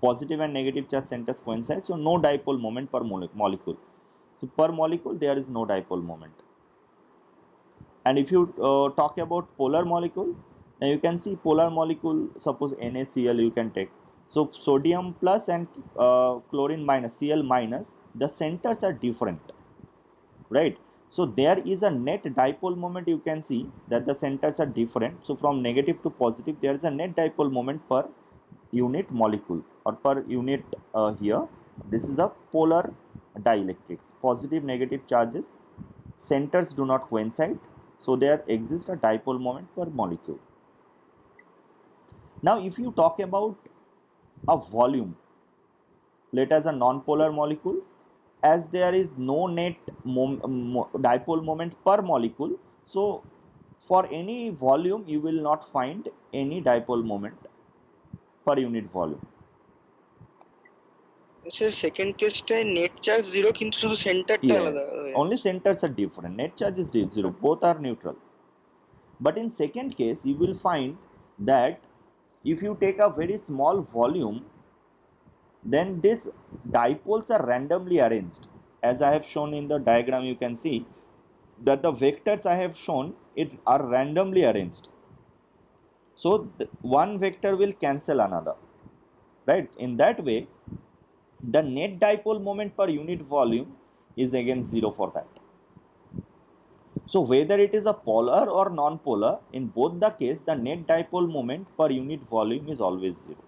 [SPEAKER 1] Positive and negative charge centers coincide, so no dipole moment per molecule. So per molecule there is no dipole moment. And if you talk about polar molecule, now you can see polar molecule, suppose NaCl you can take. So sodium plus and chlorine minus, Cl minus, the centers are different, right? So there is a net dipole moment. You can see that the centers are different. So from negative to positive there is a net dipole moment per unit molecule or per unit here. This is the polar dielectrics. Positive negative charges, centers do not coincide, So there exists a dipole moment per molecule. Now if you talk about a volume, let as a non-polar molecule, as there is no net dipole moment per molecule, so for any volume you will not find any dipole moment per unit volume.
[SPEAKER 6] Sir second কেসটায় net charge 0 কিন্তু শুধু সেন্টারটা আলাদা
[SPEAKER 1] Yes,
[SPEAKER 6] হয়ে
[SPEAKER 1] only
[SPEAKER 6] যাচ্ছে।
[SPEAKER 1] centers are different. Net charge is 0. Both are neutral. But in second case, you will find that if you take a very small volume, then these dipoles are randomly arranged. As I have shown in the diagram, you can see that the vectors I have shown it are randomly arranged. So one vector will cancel another, right? In that way, the net dipole moment per unit volume is again 0 for that. So whether it is a polar or non-polar, in both the case, the net dipole moment per unit volume is always 0.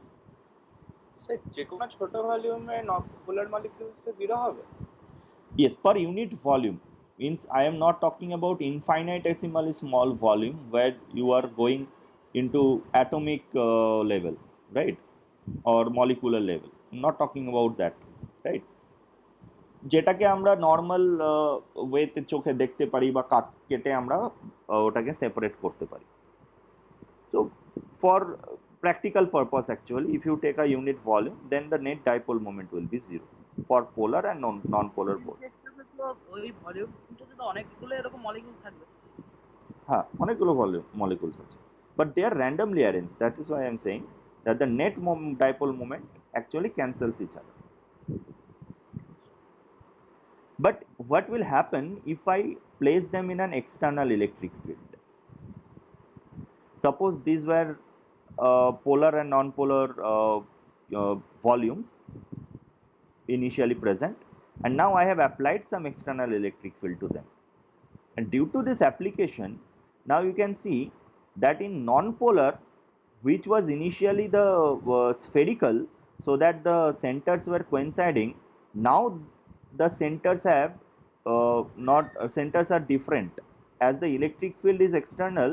[SPEAKER 3] Sir যে কোনো ছোট ভলিউমে পোলার মলিকিউলসে zero হবে?
[SPEAKER 1] Yes, per unit volume means I am not talking about infinitesimally small volume where you are going into atomic level, right, or molecular level. I'm not talking about that, right? যেটাকে আমরা normal ওয়েতে চোখে দেখতে পারি বা কেটে আমরা ওটাকে সেপারেট করতে পারি। So for practical purpose actually, if you take a unit volume, then the net dipole moment will be 0 for polar and non-polar both.
[SPEAKER 7] ওই ভলিউমটাতে তো অনেকগুলো এরকম মলিকিউল থাকবে।
[SPEAKER 1] হ্যাঁ, অনেকগুলো molecules আছে, but they are randomly arranged. That is why I am saying that the net dipole moment actually cancels each other. But what will happen if I place them in an external electric field? Suppose these were polar and non-polar volumes initially present, and now I have applied some external electric field to them. And due to this application, now you can see that in non-polar, which was initially the spherical, so that the centers were coinciding, now the centers have centers are different. As the electric field is external,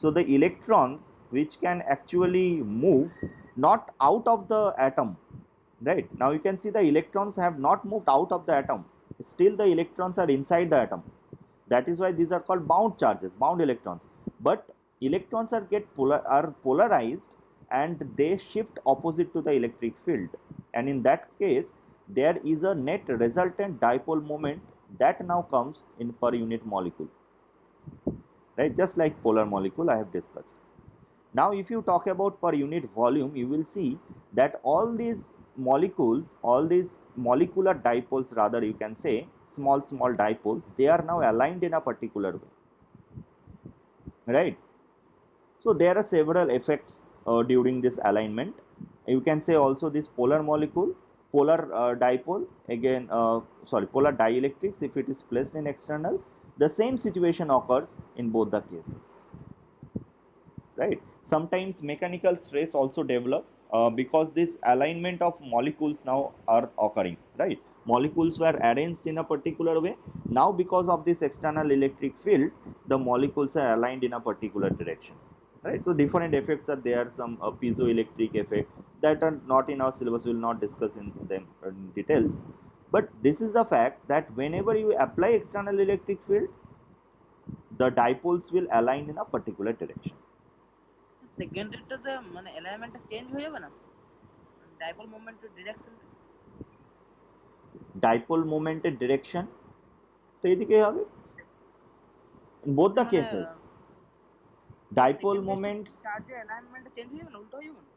[SPEAKER 1] so the electrons which can actually move not out of the atom, right? Now you can see the electrons have not moved out of the atom, still the electrons are inside the atom. That is why these are called bound charges, bound electrons. But electrons are polarized and they shift opposite to the electric field, and in that case there is a net resultant dipole moment that now comes in per unit molecule, right? Just like polar molecule I have discussed. Now if you talk about per unit volume, you will see that all these molecules, all these molecular dipoles, rather you can say small dipoles, they are now aligned in a particular way, right? So there are several effects during this alignment. You can say also this polar molecule, polar dipole, again polar dielectrics, if it is placed in external, the same situation occurs in both the cases, right? Sometimes mechanical stress also develop because this alignment of molecules now are occurring, right? Molecules were arranged in a particular way, now because of this external electric field the molecules are aligned in a particular direction, right? So different effects are there, some piezoelectric effect that are not in our syllabus, we will not discuss in them in details, but this is the fact that whenever you apply external electric field, the dipoles will align in a particular direction.
[SPEAKER 7] সেকেন্ডারিটাতে মানে অ্যালাইনমেন্টটা change হয়ে যাবে না, dipole মোমেন্টের direction.
[SPEAKER 1] Dipole momented direction তো এদিকে হবে in both the cases. Dipole moments
[SPEAKER 7] চার্জের অ্যালাইনমেন্টটা change হয়ে যাবে না, উল্টো হয়ে যাবে না?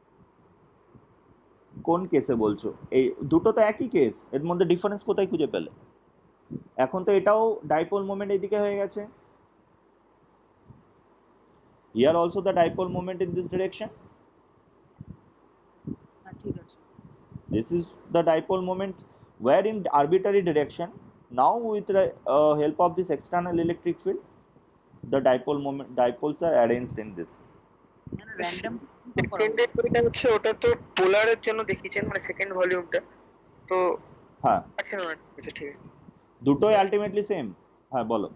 [SPEAKER 1] কোন কেসে বলছো? এই দুটো তো একই কেস, এর মধ্যে ডিফারেন্স কোথায় খুঁজে পেলে? এখন তো এটাও ডাইপোল মোমেন্ট এদিকে হয়ে গেছে, here also the dipole moment in this direction,
[SPEAKER 7] হ্যাঁ ঠিক আছে।
[SPEAKER 1] this is the dipole moment where in arbitrary direction, now with the help of this external electric field the dipole moment, dipoles are arranged in this.
[SPEAKER 7] Random
[SPEAKER 6] সেকেন্ডের যেটা হচ্ছে ওটা তো পোলারের জন্য দেখিয়েছেন, মানে সেকেন্ড ভলিউমটা তো।
[SPEAKER 1] হ্যাঁ
[SPEAKER 6] আচ্ছা না, আচ্ছা ঠিক আছে।
[SPEAKER 1] দুটোই আলটিমেটলি সেম। হ্যাঁ বলো।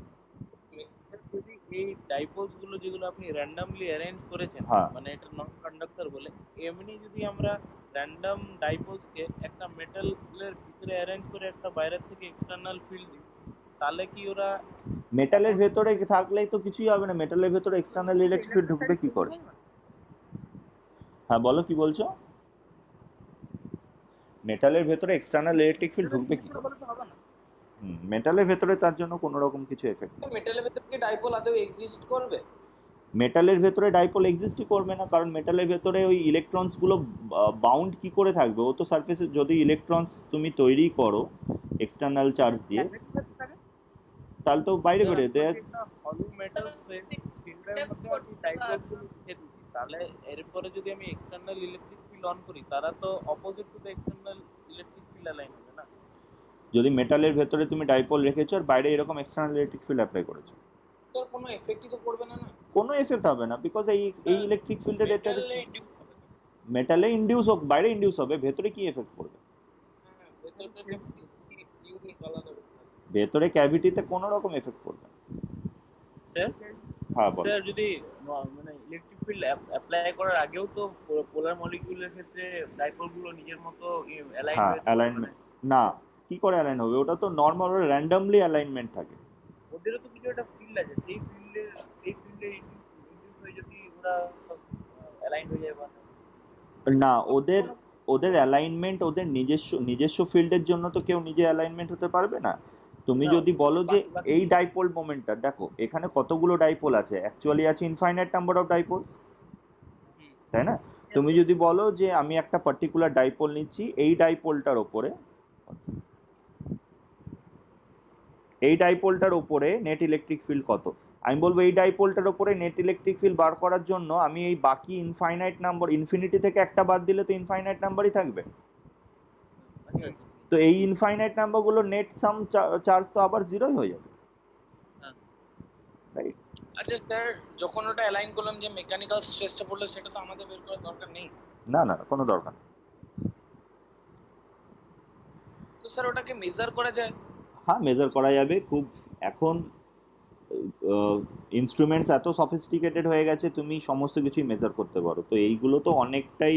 [SPEAKER 3] যদি এই ডাইপোলস গুলো যেগুলো আপনি র্যান্ডমলি অ্যারেঞ্জ করেছেন,
[SPEAKER 1] হ্যাঁ।
[SPEAKER 3] মানে এটা নন কন্ডাক্টর বলে, এমনি যদি আমরা র্যান্ডম ডাইপোলস কে একটা মেটালের ভিতরে অ্যারেঞ্জ করে একটা বাইরের থেকে এক্সটার্নাল ফিল্ড দিই, তাহলে কি ওরা
[SPEAKER 1] মেটালের ভেতরে থাকলেই তো কিছুই হবে না, মেটালের ভেতরে এক্সটার্নাল ইলেকট্রিক ফিল্ড ঢুকবে কি করে? হ্যাঁ বলো কি বলছো? মেটালের ভেতরে এক্সটার্নাল ইলেকট্রিক ফিল্ড ঢুকবে কি করে?
[SPEAKER 7] হবে না।
[SPEAKER 1] মেটালের ভেতরে তার জন্য কোনো রকম কিছু এফেক্ট নেই।
[SPEAKER 3] মেটালের ভেতরে কি ডাইপোল আদৌ এক্সিস্ট করবে?
[SPEAKER 1] মেটালের ভেতরে ডাইপোল এক্সিস্টই করবে না, কারণ মেটালের ভেতরে ওই ইলেকট্রনস গুলো বাউন্ড কি করে থাকবে? ও তো সারফেসে যদি ইলেকট্রনস তুমি তৈরি করো এক্সটার্নাল চার্জ দিয়ে, তাহলে তো বাইরে বেরিয়ে দেয়।
[SPEAKER 3] হলো মেটাল ফিল্ডের মধ্যে আমি ডাইপোলস গুলো রেখে দিচ্ছি, তাহলে এরপরে যদি আমি এক্সটার্নাল ইলেকট্রিক ফিল্ড অন করি, তারা তো opposite to the external electric field align হবে না?
[SPEAKER 1] যদি মেটালের ভেতরে তুমি ডাইপোল রেখেছো আর বাইরে এরকম এক্সটার্নাল ইলেকট্রিক ফিল্ড অ্যাপ্লাই করেছো,
[SPEAKER 3] তোর কোনো এফেক্টই তো করবে না। না,
[SPEAKER 1] কোনো এফেক্ট হবে না, বিকজ এই ইলেকট্রিক ফিল্ডের এটা
[SPEAKER 3] মেটালে induce হবে।
[SPEAKER 1] মেটালে ইনডিউস হোক বাইরে ইনডিউস হবে, ভেতরে কি এফেক্ট করবে?
[SPEAKER 3] হ্যাঁ, ভেতরটা ইউনিক আলাদা হবে।
[SPEAKER 1] ভেতরে ক্যাভিটিতে কোনো রকম এফেক্ট করবে না।
[SPEAKER 3] স্যার
[SPEAKER 1] হ্যাঁ বলো।
[SPEAKER 3] স্যার যদি মানে ইলেকট্রিক ফিল্ড অ্যাপ্লাই করার আগেও তো পোলার মলিকিউলের ক্ষেত্রে ডাইপোল গুলো নিজের মতো অ্যালাইন
[SPEAKER 1] হ্যাঁ
[SPEAKER 3] হয়ে থাকে,
[SPEAKER 1] অ্যালাইনমেন্ট
[SPEAKER 3] মানে
[SPEAKER 1] না, কি করে অ্যালাইন হবে? ওটা তো নর্মাল র্যান্ডমলি অ্যালাইনমেন্ট থাকে।
[SPEAKER 3] ওদেরও তো কিছু একটা ফিল্ড আছে, সেই ফিল্ডে ইনডিউস হয়ে যদি ওরা অ্যালাইন হয়ে যায়, বা
[SPEAKER 1] না, ওদের অ্যালাইনমেন্ট ওদের নিজস্ব ফিল্ডের জন্য তো কেউ নিজে অ্যালাইনমেন্ট হতে পারবে না। তুমি
[SPEAKER 3] না,
[SPEAKER 1] যদি বলো যে
[SPEAKER 3] বাকি
[SPEAKER 1] এই ডাইপোল মোমেন্টটা দেখো, এখানে কতগুলো ডাইপোল আছে, অ্যাকচুয়ালি আছে ইনফাইনাইট নাম্বার অফ ডাইপোলস, তাই না? তুমি যদি বলো যে আমি একটা পার্টিকুলার ডাইপোল নিচ্ছি, এই ডাইপোলটার ওপরে নেট ইলেকট্রিক ফিল্ড কত, আমি বলবো এই ডাইপোলটার ওপরে নেট ইলেকট্রিক ফিল্ড বার করার জন্য আমি এই বাকি ইনফাইনাইট নাম্বার, ইনফিনিটি থেকে একটা বাদ দিলে তো ইনফাইনাইট নাম্বারই থাকবে।
[SPEAKER 3] আচ্ছা
[SPEAKER 1] তো এই ইনফাইনাইট নাম্বারগুলো নেট সাম চার্জ তো আবার জিরোই হয়ে যাবে, রাইট?
[SPEAKER 3] আচ্ছা স্যার, যখন ওটা অ্যালাইন করলাম যে মেকানিক্যাল স্ট্রেসটা পড়লো, সেটা তো আমাদের বের করার দরকার নেই।
[SPEAKER 1] না না, কোনো দরকার নেই।
[SPEAKER 3] তো স্যার ওটাকে মেজার করা যায়?
[SPEAKER 1] হ্যাঁ মেজার করা যাবে। খুব এখন ইনস্ট্রুমেন্টস এত সফিস্টিকেটেড হয়ে গেছে, তুমি সমস্ত কিছুই মেজার করতে পারো। তো এইগুলো তো অনেকটাই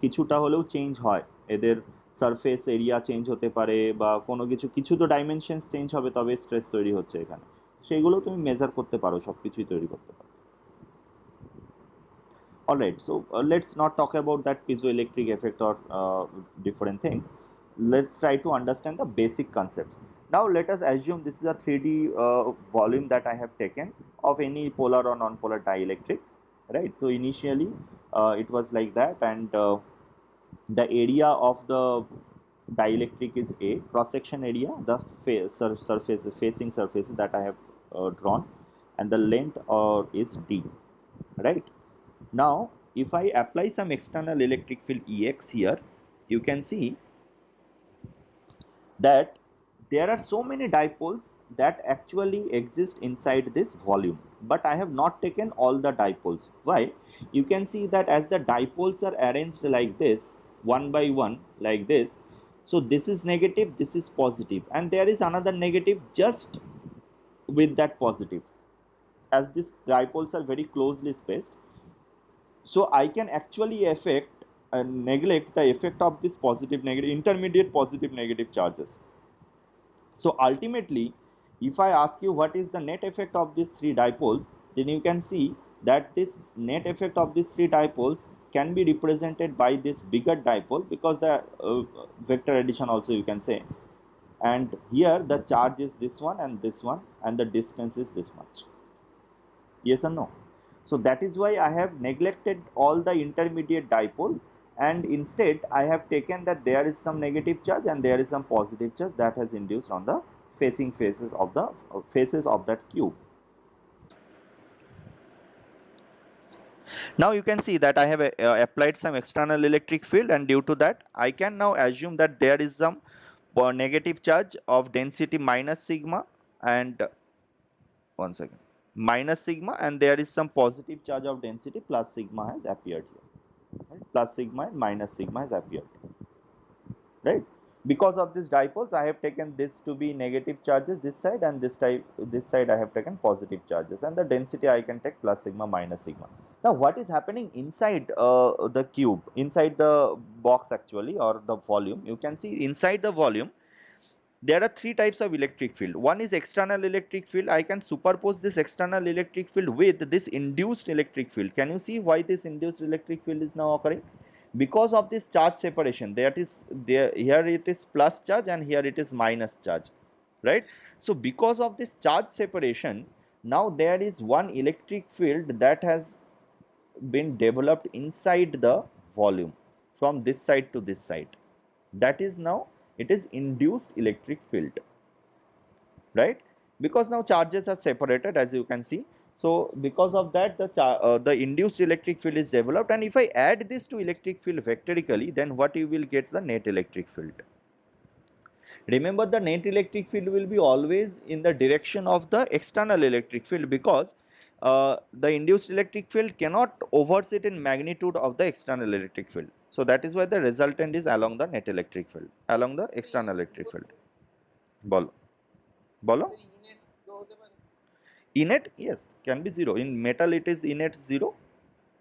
[SPEAKER 1] কিছুটা হলেও চেঞ্জ হয়, এদের সারফেস এরিয়া চেঞ্জ হতে পারে বা কোনো কিছু তো ডাইমেনশনস চেঞ্জ হবে, তবে স্ট্রেস তৈরি হচ্ছে এখানে, সেইগুলো তুমি মেজার করতে পারো, সব কিছুই তৈরি করতে পারো। Alright, so let's not talk about that piezoelectric effect or different things. Let's try to understand the basic concepts. Now let us assume this is a 3D volume that I have taken of any polar or non-polar dielectric, right? So initially it was like that, and the area of the dielectric is A, cross-section area, the facing surfaces that I have drawn, and the length is D, right? Now, if I apply some external electric field Ex here, you can see that there are so many dipoles that actually exist inside this volume, but I have not taken all the dipoles. Why? You can see that as the dipoles are arranged like this, one by one, like this, so this is negative, this is positive, and there is another negative just with that positive, as these dipoles are very closely spaced. So I can actually neglect the effect of this positive negative, intermediate positive negative charges. So ultimately, if I ask you what is the net effect of these three dipoles, then you can see that this net effect of these three dipoles can be represented by this bigger dipole, because the vector addition also you can say, and here the charge is this one, and the distance is this much. Yes or no? So that is why I have neglected all the intermediate dipoles, and instead I have taken that there is some negative charge and there is some positive charge that has induced on the faces of that cube. Now you can see that I have applied some external electric field, and due to that I can now assume that there is some negative charge of density minus sigma, and one second, minus sigma, and there is some positive charge of density plus sigma has appeared here, right? Plus sigma and minus sigma has appeared, right? Because of these dipoles, I have taken this to be negative charges this side, and this side I have taken positive charges, and the density I can take plus sigma minus sigma. Now, what is happening inside the cube, inside the box actually, or the volume? You can see inside the volume there are three types of electric field. One is external electric field. I can superpose this external electric field with this induced electric field. Can you see why this induced electric field is now occurring? Because of this charge separation, that is there, here it is plus charge and here it is minus charge, right? So because of this charge separation, now there is one electric field that has been developed inside the volume from this side to this side. That is now it is induced electric field, right? Because now charges are separated, as you can see. So because of that, the induced electric field is developed, and if I add this to electric field vectorically, then what you will get? The net electric field. Remember, the net electric field will be always in the direction of the external electric field, because the induced electric field cannot overshoot in magnitude of the external electric field. So that is why the resultant is along the net electric field, along the external electric field. Bolo. Bolo? Innate, yes, can be 0. In metal it is innate 0.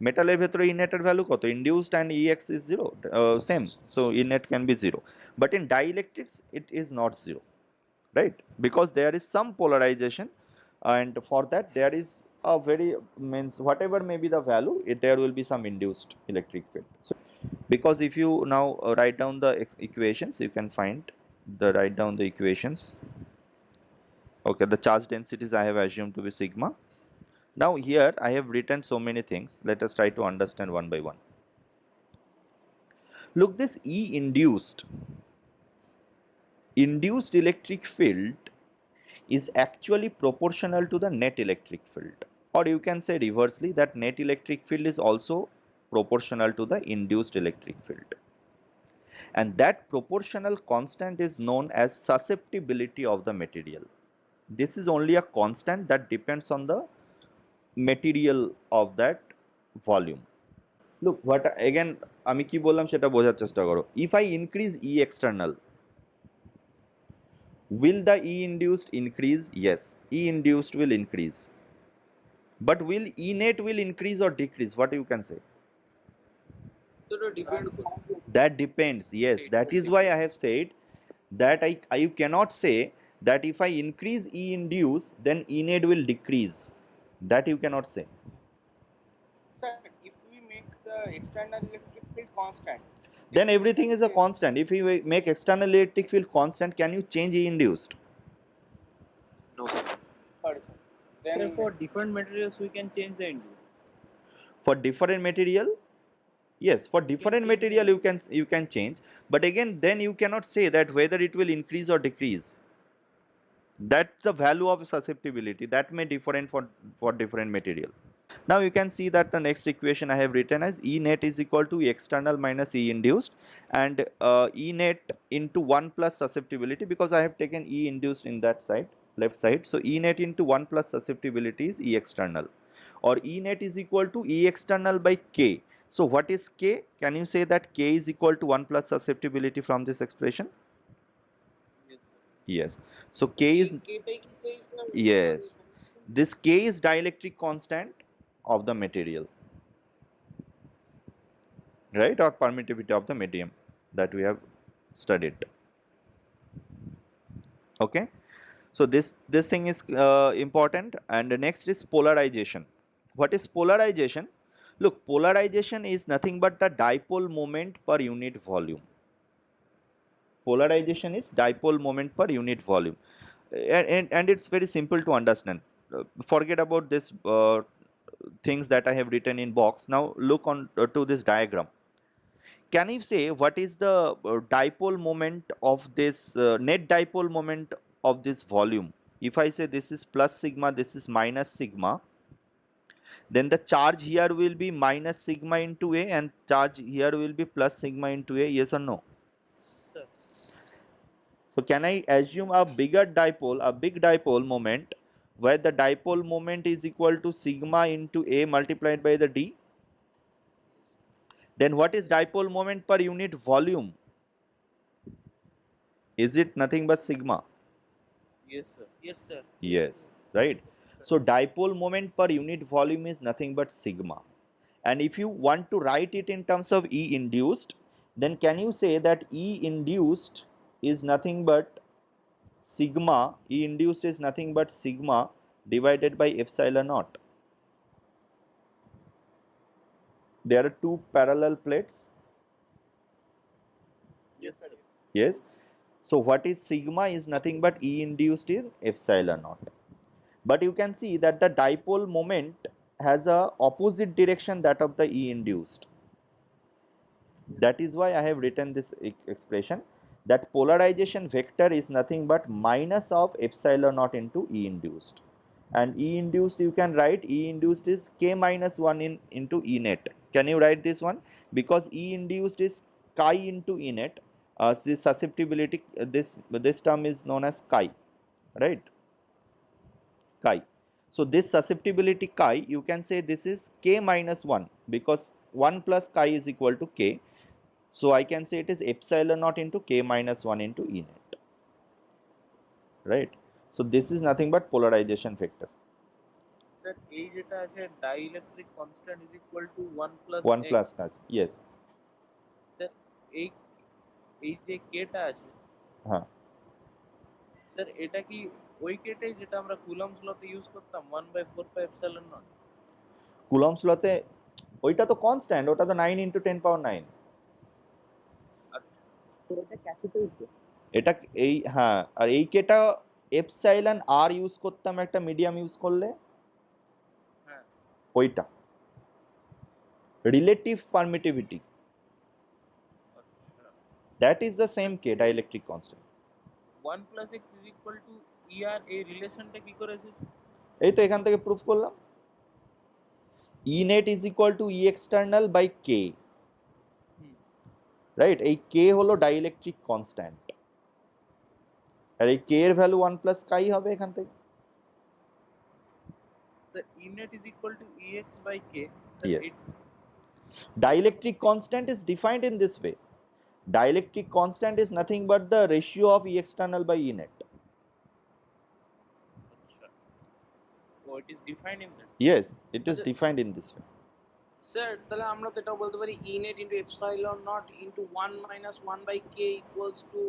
[SPEAKER 1] Metal ভেতরে innate এর value কত? Induced and Ex is 0, same. So innate can be 0. But in dielectrics it is not 0, right? Because there is some polarization, and for that there is a very, means whatever may be the value, there will be some induced electric field. So because if you now write down the equations, you can find write down the equations. Okay, the charge densities I have assumed to be sigma. Now here I have written so many things. Let us try to understand one by one. Look, this E induced electric field is actually proportional to the net electric field, or you can say reversely, that net electric field is also proportional to the induced electric field, and that proportional constant is known as susceptibility of the material. This is only a constant that depends on the material of that volume. Look, what again আমি কি বললাম সেটা বোঝার চেষ্টা করো. If I increase E external, will the E induced increase? Yes, E induced will increase. But will E net will increase or decrease? What you can say? That depends. Yes, that is why I have said that you cannot say that if I increase E induced, then E net will decrease. That you cannot say.
[SPEAKER 3] Sir, if we make the external electric field constant,
[SPEAKER 1] Then everything is a constant. If you make external electric field constant, can you change E induced?
[SPEAKER 2] No, sir.
[SPEAKER 3] sorry, sir. Then
[SPEAKER 4] Then for different materials we can change the induced.
[SPEAKER 1] For different material, yes, for different material you can change, but again then you cannot say that whether it will increase or decrease. That's the value of susceptibility, that may different for different material. Now you can see that the next equation I have written as E net is equal to E external minus E induced, and E net into 1 plus susceptibility, because I have taken E induced in that side, left side. So E net into 1 plus susceptibility is E external, or E net is equal to E external by K. So what is K? Can you say that K is equal to 1 plus susceptibility from this expression?
[SPEAKER 3] yes, sir.
[SPEAKER 1] Yes. So K is, yes, this K is dielectric constant of the material, right, or permittivity of the medium that we have studied. Okay, so this thing is important. And the next is polarization. What is polarization? Look, polarization is nothing but the dipole moment per unit volume. Polarization is dipole moment per unit volume, and it's very simple to understand. Forget about this things that I have written in box. Now look on to this diagram. Can you say what is the dipole moment of this net dipole moment of this volume? If I say this is plus sigma, this is minus sigma, then the charge here will be minus sigma into A, and charge here will be plus sigma into A. Yes or no?
[SPEAKER 4] Sir.
[SPEAKER 1] So can I assume a big dipole moment, where the dipole moment is equal to sigma into A multiplied by the D? Then what is dipole moment per unit volume? Is it nothing but sigma?
[SPEAKER 3] Yes, sir.
[SPEAKER 7] Yes, sir.
[SPEAKER 1] Yes, right. So dipole moment per unit volume is nothing but sigma. And if you want to write it in terms of E induced, then can you say that E induced is nothing but sigma, E induced is nothing but sigma divided by epsilon naught. There are two parallel plates.
[SPEAKER 3] Yes, sir.
[SPEAKER 1] Yes. So what is sigma is nothing but E induced is epsilon naught. But you can see that the dipole moment has a opposite direction that of the E induced. That is why I have written this expression, that polarization vector is nothing but minus of epsilon naught into E induced. And E induced, you can write E induced is k minus 1 into E net. Can you write this one? Because E induced is chi into E net. This susceptibility, this term is known as chi, right? Chi. So this susceptibility chi, you can say this is k minus 1, because 1 plus chi is equal to k. So I can say it is epsilon naught into k minus 1 into E net, right? So this is nothing but polarization vector.
[SPEAKER 3] Sir এই যেটা আছে dielectric constant is equal to 1 plus
[SPEAKER 1] 1 plus x, yes.
[SPEAKER 3] Sir এই এই যে কেটা আছে
[SPEAKER 1] হ্যাঁ,
[SPEAKER 3] sir এটা কি ওই কেটাই যেটা আমরা কুলম্বস লতে ইউজ করতাম 1/4 পাই এপসাইলন নট?
[SPEAKER 1] কুলম্বস লতে ওইটা তো কনস্ট্যান্ট, ওটা তো 9 into 10 power 9. এটা এই, হ্যাঁ, আর এই কেটা এপসাইলন আর ইউজ করতাম একটা মিডিয়াম ইউজ করলে,
[SPEAKER 3] হ্যাঁ
[SPEAKER 1] ওইটা রিলেটিভ পারমিটিভিটি,
[SPEAKER 3] আচ্ছা
[SPEAKER 1] that is the same K dielectric constant.
[SPEAKER 3] 1 plus x is equal to ER, এই রিলেশনটা কি করে এসেছে?
[SPEAKER 1] এই তো এখান থেকে প্রুফ করলাম, E net is equal to E external by K, right? এই কে হলো ডাইইলেকট্রিক কনস্ট্যান্ট, আর এই কে এর ভ্যালু 1 প্লাস কাই হবে এখান থেকে।
[SPEAKER 3] Sir E net is equal to EX by K, sir
[SPEAKER 1] Yes. Dielectric constant is defined in this way. Dielectric constant is nothing but the ratio of E external by E net.
[SPEAKER 3] আচ্ছা ও it is defined in that.
[SPEAKER 1] Yes, it is defined in this way.
[SPEAKER 7] স্যার তাহলে আমরা তো এটাও বলতে পারি E net into epsilon naught into 1 minus 1 by K equals to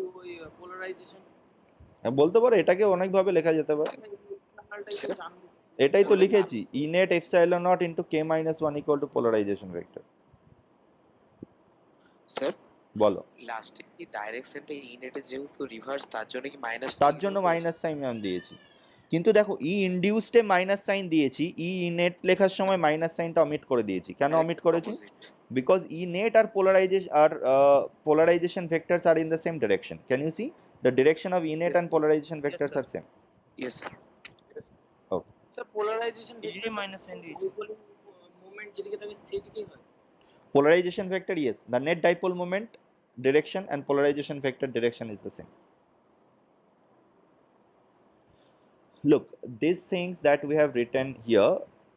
[SPEAKER 7] polarization.
[SPEAKER 1] হ্যাঁ, বলতে পারো, এটাকে অনেকভাবে লেখা যেতে পারে।
[SPEAKER 7] জানবো
[SPEAKER 1] এটাই তো লিখেছি, E net epsilon naught into K minus 1 equal to polarization vector.
[SPEAKER 2] Sir
[SPEAKER 1] বলো,
[SPEAKER 2] লাস্টে কি ডাইরেকশনটা ই নেটে যেহেতু রিভার্স, তার জন্য কি মাইনাস?
[SPEAKER 1] তার জন্য মাইনাস সাইন আমি দিয়েছি, কিন্তু দেখো ই ইনডিউসডে মাইনাস সাইন দিয়েছি, ই নেট লেখার সময় মাইনাস সাইনটা অমিট করে দিয়েছি। কেন অমিট করেছি? বিকজ ই নেট আর polarization vectors are in the same direction. Can you see the direction of E net and polarization vectors
[SPEAKER 7] sir.
[SPEAKER 1] are same?
[SPEAKER 2] Yes sir.
[SPEAKER 7] Sir polarisation
[SPEAKER 4] এই minus sine দিয়েছি।
[SPEAKER 7] Movement যেদিকে থাকে সেদিকেই হয়।
[SPEAKER 1] Polarization vector, yes, the net dipole moment direction and polarization vector direction is the same. Look, these things that we have written here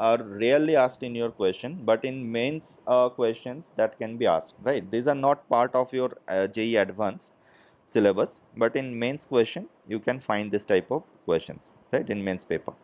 [SPEAKER 1] are rarely asked in your question, but in mains questions that can be asked, right? These are not part of your JEE advanced syllabus, but in mains question you can find this type of questions, right, in mains paper.